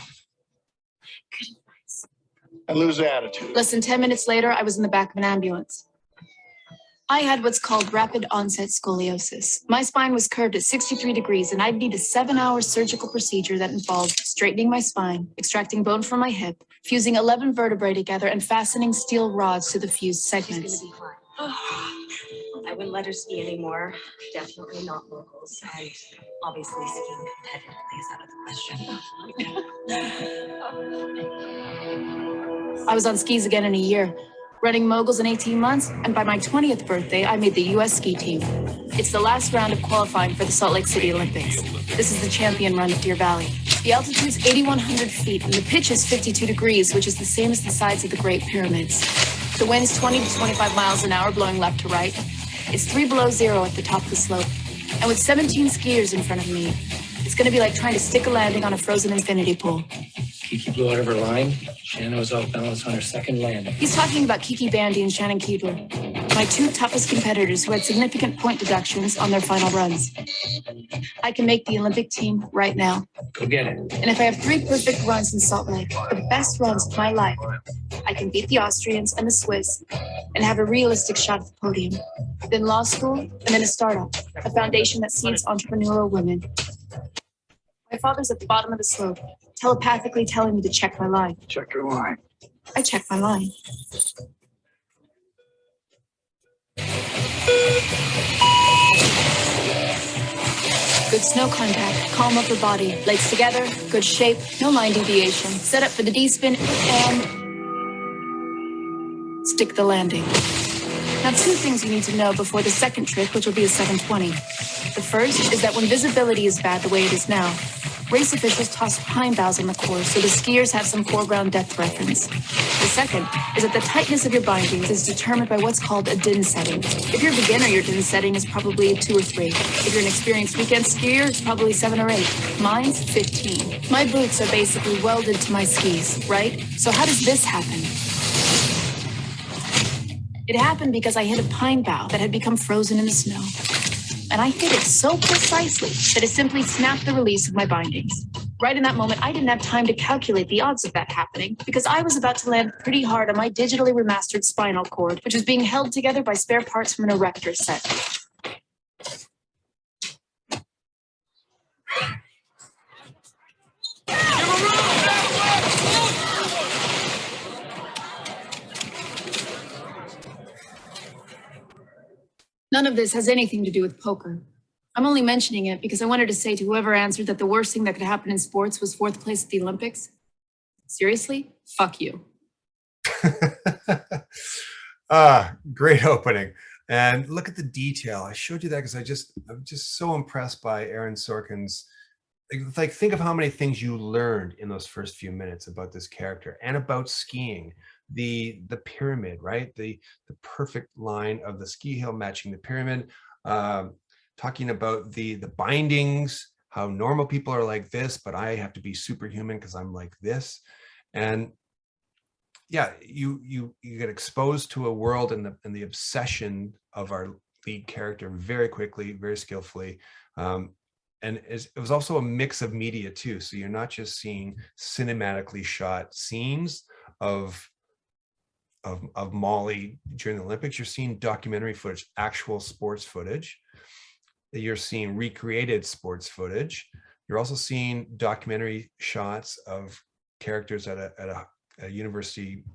And lose attitude. Less than 10 minutes later, I was in the back of an ambulance. I had what's called rapid onset scoliosis. My spine was curved at 63 degrees, and I'd need a 7-hour surgical procedure that involved straightening my spine, extracting bone from my hip, fusing 11 vertebrae together, and fastening steel rods to the fused segments. I wouldn't let her ski anymore. Definitely not locals. And obviously skiing competitively is out of the question. I was on skis again in a year, running moguls in 18 months, and by my 20th birthday, I made the U.S. ski team. It's the last round of qualifying for the Salt Lake City Olympics. This is the champion run of Deer Valley. The altitude's 8,100 feet, and the pitch is 52 degrees, which is the same as the sides of the Great Pyramids. The wind's 20 to 25 miles an hour, blowing left to right. It's 3 below zero at the top of the slope. And with 17 skiers in front of me, it's going to be like trying to stick a landing on a frozen infinity pool. Kiki blew out of her line. Shannon was off balance on her second landing. He's talking about Kiki Bandy and Shannon Keebler, my 2 toughest competitors who had significant point deductions on their final runs. I can make the Olympic team right now. Go get it. And if I have 3 perfect runs in Salt Lake, the best runs of my life, I can beat the Austrians and the Swiss and have a realistic shot at the podium. Then law school, and then a startup, a foundation that seeds entrepreneurial women. My father's at the bottom of the slope, telepathically telling me to check my line. Check your line. I check my line. Good snow contact, calm upper body, legs together, good shape, no line deviation. Set up for the D-spin and stick the landing. Now, 2 things you need to know before the second trick, which will be a 720. The first is that when visibility is bad the way it is now, race officials toss pine boughs on the course so the skiers have some foreground depth reference. The second is that the tightness of your bindings is determined by what's called a DIN setting. If you're a beginner, your DIN setting is probably 2 or 3. If you're an experienced weekend skier, it's probably 7 or 8. Mine's 15. My boots are basically welded to my skis, right? So how does this happen? It happened because I hit a pine bough that had become frozen in the snow. and I hit it so precisely that it simply snapped the release of my bindings. Right in that moment, I didn't have time to calculate the odds of that happening because I was about to land pretty hard on my digitally remastered spinal cord, which was being held together by spare parts from an erector set. None of this has anything to do with poker. I'm only mentioning it because I wanted to say to whoever answered that the worst thing that could happen in sports was fourth place at the Olympics. Seriously? Fuck you. Great opening. And look at the detail. I showed you that because I'm just so impressed by Aaron Sorkin's, like, think of how many things you learned in those first few minutes about this character and about skiing. The pyramid, right? The perfect line of the ski hill matching the pyramid. Talking about the bindings, how normal people are like this, but I have to be superhuman because I'm like this. And yeah, you get exposed to a world and the obsession of our lead character very quickly, very skillfully. And it was also a mix of media too. So you're not just seeing cinematically shot scenes of Molly during the Olympics. You're seeing documentary footage, actual sports footage. You're seeing recreated sports footage. You're also seeing documentary shots of characters at a university.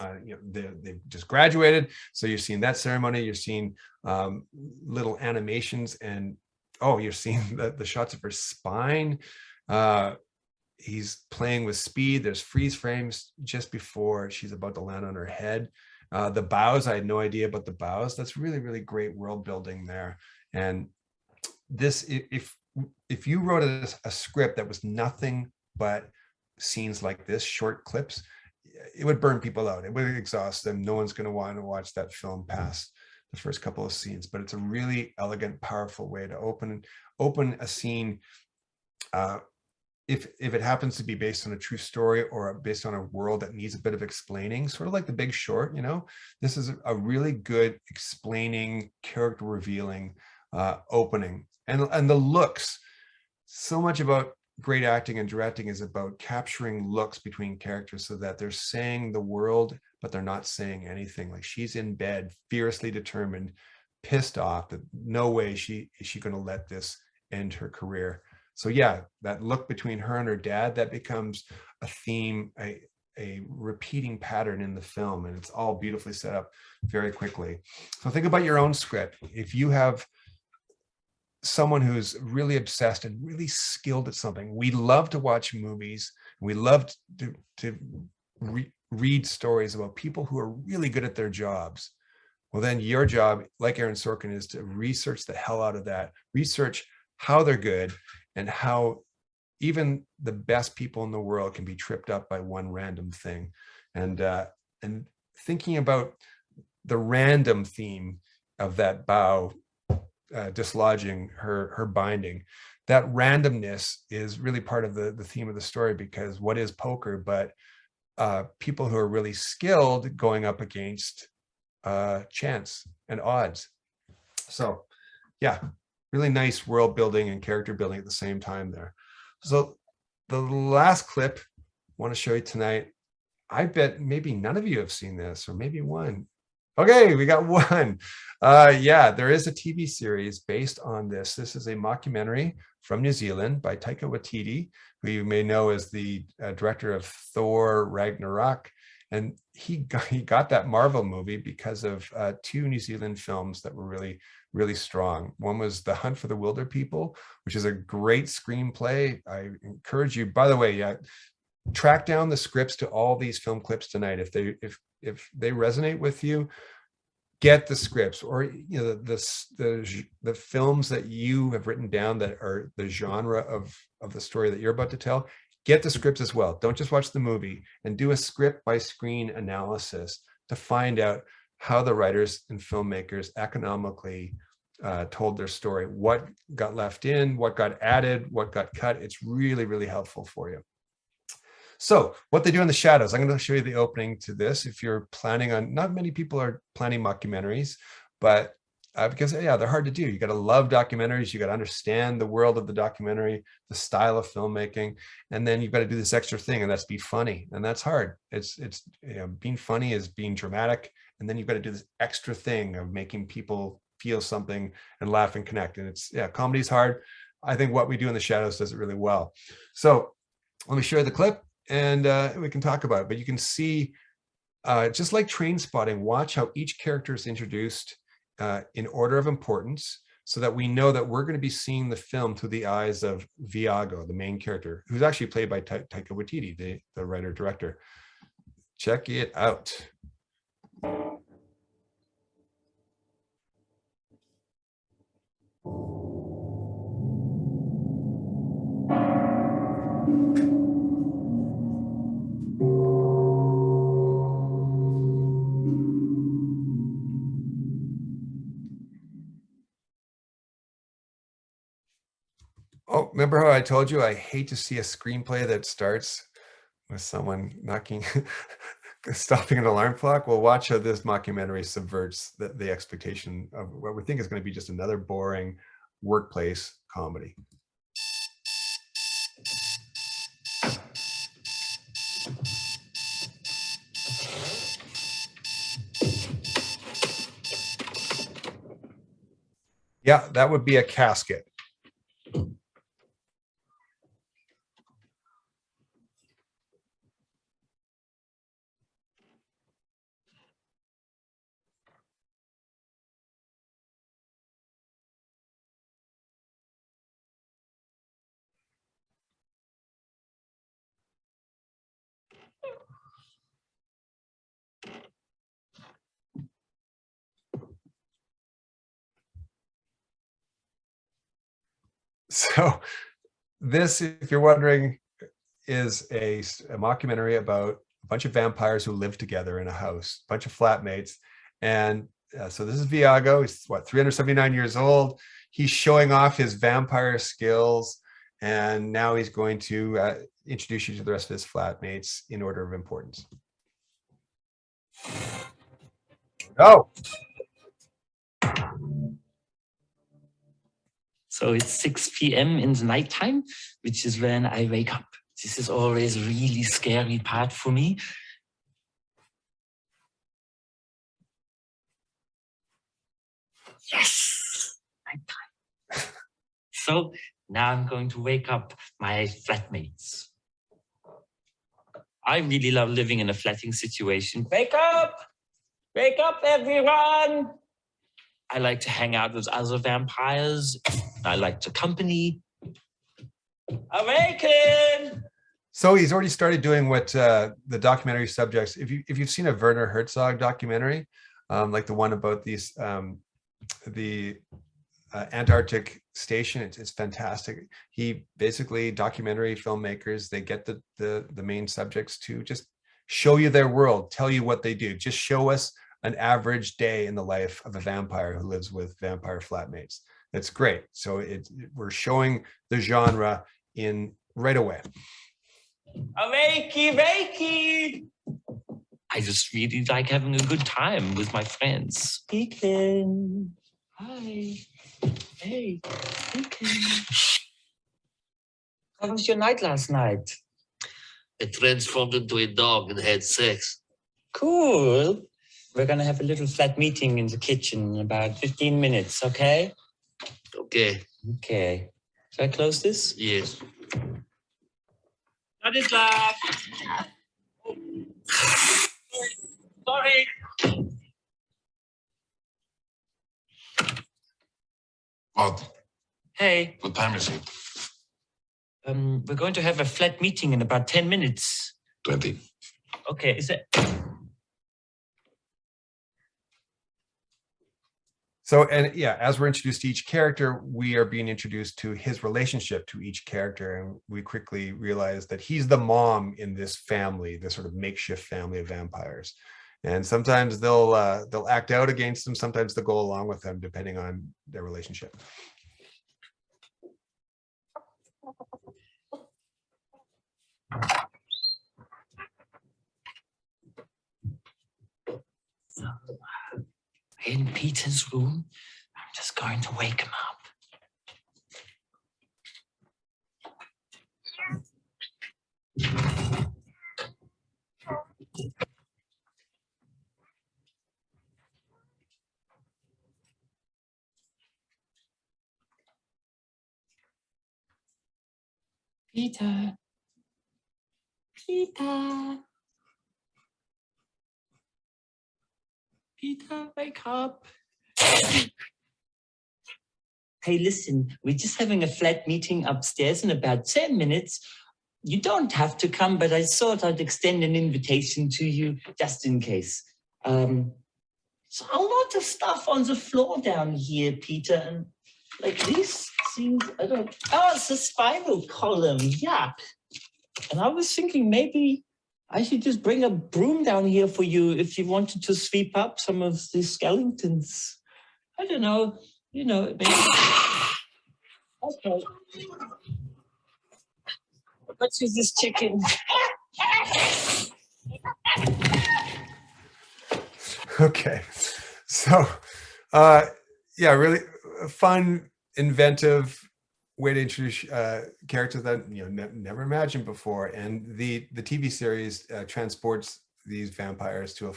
They've just graduated, so you're seeing that ceremony. You're seeing little animations, and you're seeing the shots of her spine. He's playing with speed. There's freeze frames just before she's about to land on her head. The bows, I had no idea about the bows. That's really, really great world building there. And this, if you wrote a script that was nothing but scenes like this, short clips, it would burn people out. It would exhaust them. No one's going to want to watch that film past the first couple of scenes. But it's a really elegant, powerful way to open a scene. If it happens to be based on a true story or based on a world that needs a bit of explaining, sort of like The Big Short, this is a really good explaining, character revealing opening. And the looks, so much about great acting and directing is about capturing looks between characters so that they're saying the world, but they're not saying anything. Like, she's in bed, fiercely determined, pissed off that no way is she going to let this end her career. So yeah, that look between her and her dad, that becomes a theme, a repeating pattern in the film, and it's all beautifully set up very quickly. So think about your own script. If you have someone who's really obsessed and really skilled at something, we love to watch movies. We love to read stories about people who are really good at their jobs. Well, then your job, like Aaron Sorkin, is to research the hell out of that, research how they're good, and how even the best people in the world can be tripped up by one random thing. And thinking about the random theme of that bow dislodging her binding, that randomness is really part of the theme of the story, because what is poker but people who are really skilled going up against chance and odds. So yeah, really nice world building and character building at the same time there. So the last clip I want to show you tonight, I bet maybe none of you have seen this, or maybe one. Okay, we got one. Yeah, there is a TV series based on this. This is a mockumentary from New Zealand by Taika Waititi, who you may know as the director of Thor Ragnarok. And he got that Marvel movie because of two New Zealand films that were really, really strong. One was The Hunt for the Wilder People, which is a great screenplay. I encourage you, by the way, track down the scripts to all these film clips tonight. If they resonate with you, get the scripts, or the films that you have written down that are the genre of the story that you're about to tell. Get the scripts as well. Don't just watch the movie, and do a script by screen analysis to find out how the writers and filmmakers economically told their story, what got left in, what got added, what got cut. It's really, really helpful for you. So what they do in the shadows, I'm going to show you the opening to this. If you're planning on, not many people are planning mockumentaries, but because yeah, they're hard to do. You got to love documentaries. You got to understand the world of the documentary, the style of filmmaking, and then you've got to do this extra thing, and that's be funny, and that's hard. It's you know, being funny is being dramatic, and then you've got to do this extra thing of making people feel something and laugh and connect. And it's, yeah, comedy's hard. I think What We Do in the Shadows does it really well. So let me share the clip, and we can talk about it. But you can see, just like Train Spotting, watch how each character is introduced in order of importance, so that we know that we're going to be seeing the film through the eyes of Viago, the main character, who's actually played by Taika Waititi, the writer-director. Check it out. Oh, remember how I told you I hate to see a screenplay that starts with someone knocking, stopping an alarm clock? Well, watch how this mockumentary subverts the expectation of what we think is going to be just another boring workplace comedy. Yeah, that would be a casket. So this, if you're wondering, is a mockumentary about a bunch of vampires who live together in a house, a bunch of flatmates. And so this is Viago. He's what, 379 years old. He's showing off his vampire skills. And now he's going to introduce you to the rest of his flatmates in order of importance. Oh. So it's 6 p.m. in the nighttime, which is when I wake up. This is always a really scary part for me. Yes! Nighttime. So now I'm going to wake up my flatmates. I really love living in a flatting situation. Wake up! Wake up, everyone! I like to hang out with other vampires. I like to company. Awaken! So he's already started doing what the documentary subjects, if you've seen a Werner Herzog documentary, like the one about these, the Antarctic station, it's fantastic. He basically, documentary filmmakers, they get the main subjects to just show you their world, tell you what they do. Just show us an average day in the life of a vampire who lives with vampire flatmates. That's great. So we're showing the genre in right away. Wakey, wakey! I just really like having a good time with my friends. Speaking. Hi. Hey. Speaking. How was your night last night? I transformed into a dog and had sex. Cool. We're gonna have a little flat meeting in the kitchen in about 15 minutes, okay? Okay. Okay. Should I close this? Yes. Not it, love. Sorry. What? Hey. What time is it? We're going to have a flat meeting in about 10 minutes. 20. Okay, is it? So, and yeah, as we're introduced to each character, we are being introduced to his relationship to each character. And we quickly realize that he's the mom in this family, this sort of makeshift family of vampires. And sometimes they'll act out against them. Sometimes they'll go along with them, depending on their relationship. In Peter's room, just going to wake him up. Peter. Peter. Peter, wake up. Hey, listen, we're just having a flat meeting upstairs in about 10 minutes. You don't have to come, but I thought I'd extend an invitation to you just in case. So a lot of stuff on the floor down here, Peter, and like these things, I don't, oh, it's a spinal column, yuck. And I was thinking maybe I should just bring a broom down here for you if you wanted to sweep up some of the skeletons. I don't know, you know, maybe. Okay. What's with this chicken? Okay, so yeah, really fun, inventive way to introduce characters that never imagined before, and the TV series transports these vampires to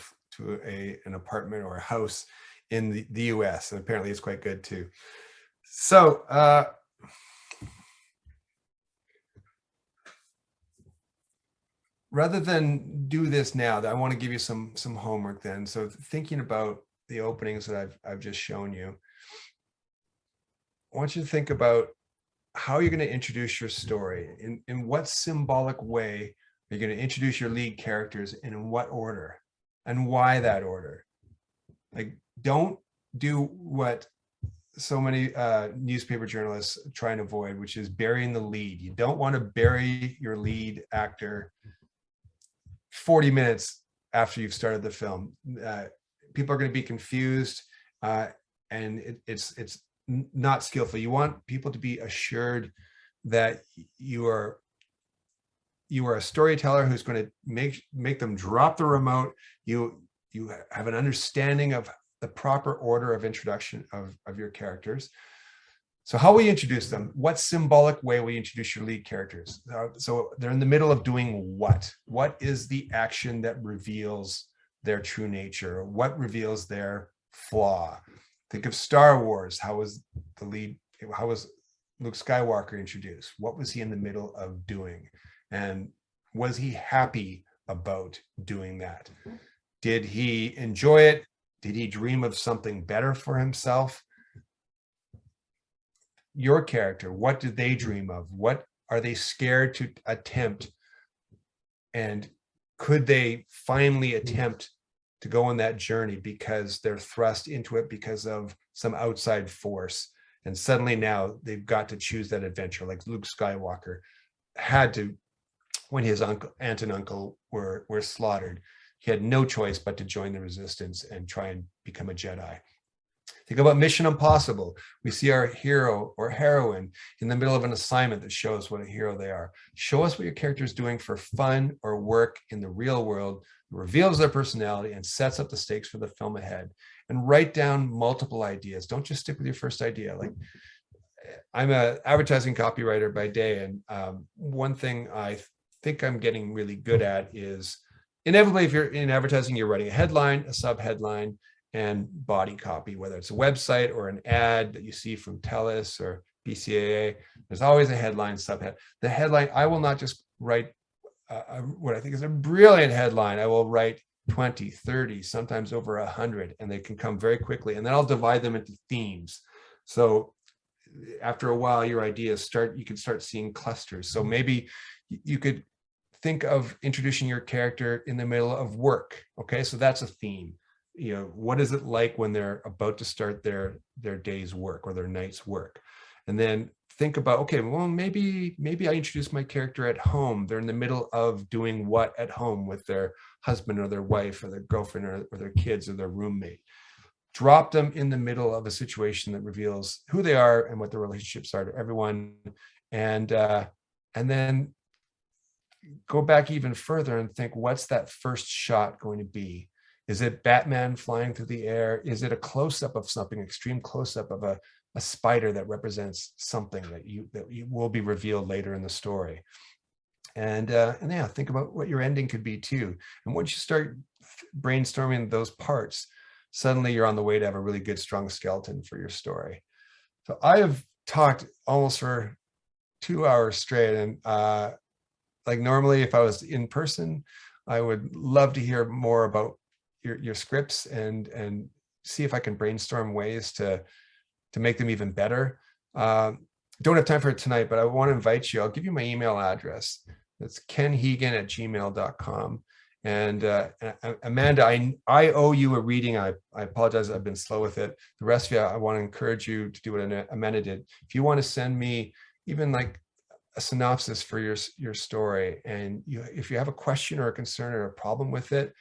an apartment or a house in the US, and apparently it's quite good too. So rather than do this now, I want to give you some homework then. So thinking about the openings that I've just shown you, I want you to think about how you're going to introduce your story. In what symbolic way are you going to introduce your lead characters, and in what order, and why that order? Like, don't do what so many newspaper journalists try and avoid, which is burying the lead. You don't want to bury your lead actor 40 minutes after you've started the film. People are going to be confused, and it's not skillful. You want people to be assured that you are a storyteller who's going to make them drop the remote. You have an understanding of the proper order of introduction of your characters. So how will you introduce them? What symbolic way will you introduce your lead characters? So they're in the middle of doing what? What is the action that reveals their true nature? What reveals their flaw? Think of Star Wars. How was Luke Skywalker introduced? What was he in the middle of doing? And was he happy about doing that? Did he enjoy it? Did he dream of something better for himself? Your character, what did they dream of? What are they scared to attempt? And could they finally attempt to go on that journey because they're thrust into it because of some outside force? And suddenly now they've got to choose that adventure, like Luke Skywalker had to, when his aunt and uncle were slaughtered, he had no choice but to join the resistance and try and become a Jedi. Think about Mission Impossible. We see our hero or heroine in the middle of an assignment that shows what a hero they are. Show us what your character is doing for fun or work in the real world, reveals their personality, and sets up the stakes for the film ahead. And write down multiple ideas. Don't just stick with your first idea. Like, I'm an advertising copywriter by day, and one thing I think I'm getting really good at is, inevitably, if you're in advertising, you're writing a headline, a subheadline, and body copy, whether it's a website or an ad that you see from TELUS or BCAA. There's always a headline, subhead. The headline, I will not just write what I think is a brilliant headline. I will write 20, 30, sometimes over 100, and they can come very quickly. And then I'll divide them into themes. So after a while, your ideas you can start seeing clusters. So maybe you could think of introducing your character in the middle of work. Okay, so that's a theme. What is it like when they're about to start their day's work or their night's work? And then think about, okay, well, maybe I introduce my character at home. They're in the middle of doing what at home with their husband or their wife or their girlfriend or their kids or their roommate. Drop them in the middle of a situation that reveals who they are and what their relationships are to everyone. And then go back even further and think, what's that first shot going to be? Is it Batman flying through the air? Is it a close-up of something, extreme close-up of a spider that represents something that will be revealed later in the story? And yeah, think about what your ending could be too. And once you start brainstorming those parts, suddenly you're on the way to have a really good, strong skeleton for your story. So I have talked almost for 2 hours straight, and like normally if I was in person, I would love to hear more about your scripts and see if I can brainstorm ways to make them even better. Don't have time for it tonight, but I want to invite you. I'll give you my email address. It's kenhegen@gmail.com. And Amanda, I owe you a reading. I apologize, I've been slow with it. The rest of you, I want to encourage you to do what Amanda did. If you want to send me even like a synopsis for your story, and if you have a question or a concern or a problem with it,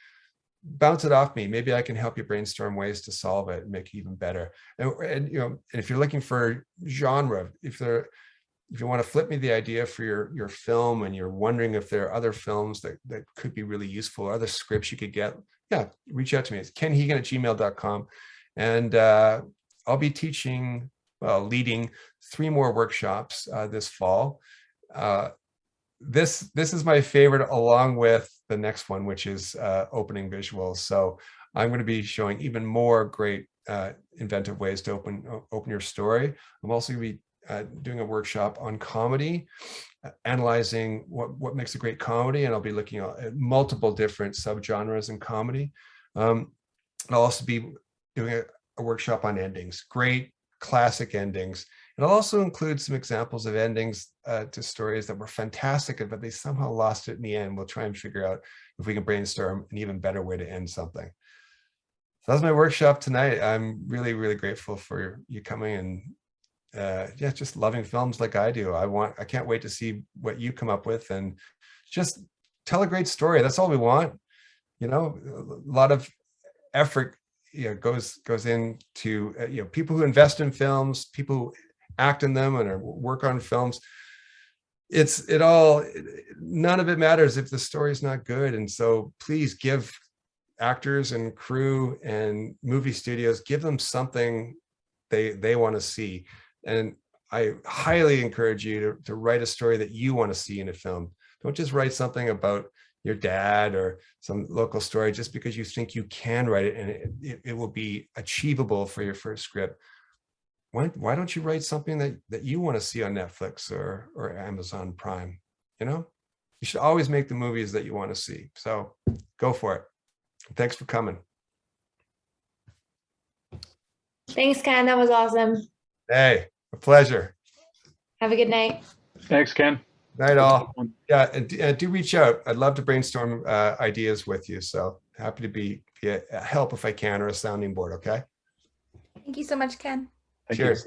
bounce it off me. Maybe I can help you brainstorm ways to solve it and make it even better. And you know, and if you're looking for genre, if you want to flip me the idea for your film, and you're wondering if there are other films that could be really useful, or other scripts you could get, yeah, reach out to me. It's kenhegen@gmail.com. And I'll be leading 3 more workshops this fall. This is my favorite, along with the next one, which is opening visuals. So I'm going to be showing even more great inventive ways to open your story. I'm also going to be doing a workshop on comedy, analyzing what makes a great comedy, and I'll be looking at multiple different subgenres in comedy. I'll also be doing a workshop on endings, great classic endings. And I'll also include some examples of endings to stories that were fantastic, but they somehow lost it in the end. We'll try and figure out if we can brainstorm an even better way to end something. So that's my workshop tonight. I'm really, really grateful for you coming, and yeah, just loving films like I do. I can't wait to see what you come up with, and just tell a great story. That's all we want. You know, a lot of effort, you know, goes into you know, people who invest in films, people who act in them and work on films. None of it matters if the story is not good. And so please give actors and crew and movie studios, give them something they want to see. And I highly encourage you to write a story that you want to see in a film. Don't just write something about your dad or some local story just because you think you can write it and it will be achievable for your first script. Why don't you write something that you want to see on Netflix or Amazon Prime? You know, you should always make the movies that you want to see. So go for it. Thanks for coming. Thanks, Ken. That was awesome. Hey, a pleasure. Have a good night. Thanks, Ken. Night all. Yeah, and do reach out. I'd love to brainstorm ideas with you. So happy to be a help if I can, or a sounding board. Okay. Thank you so much, Ken. Cheers.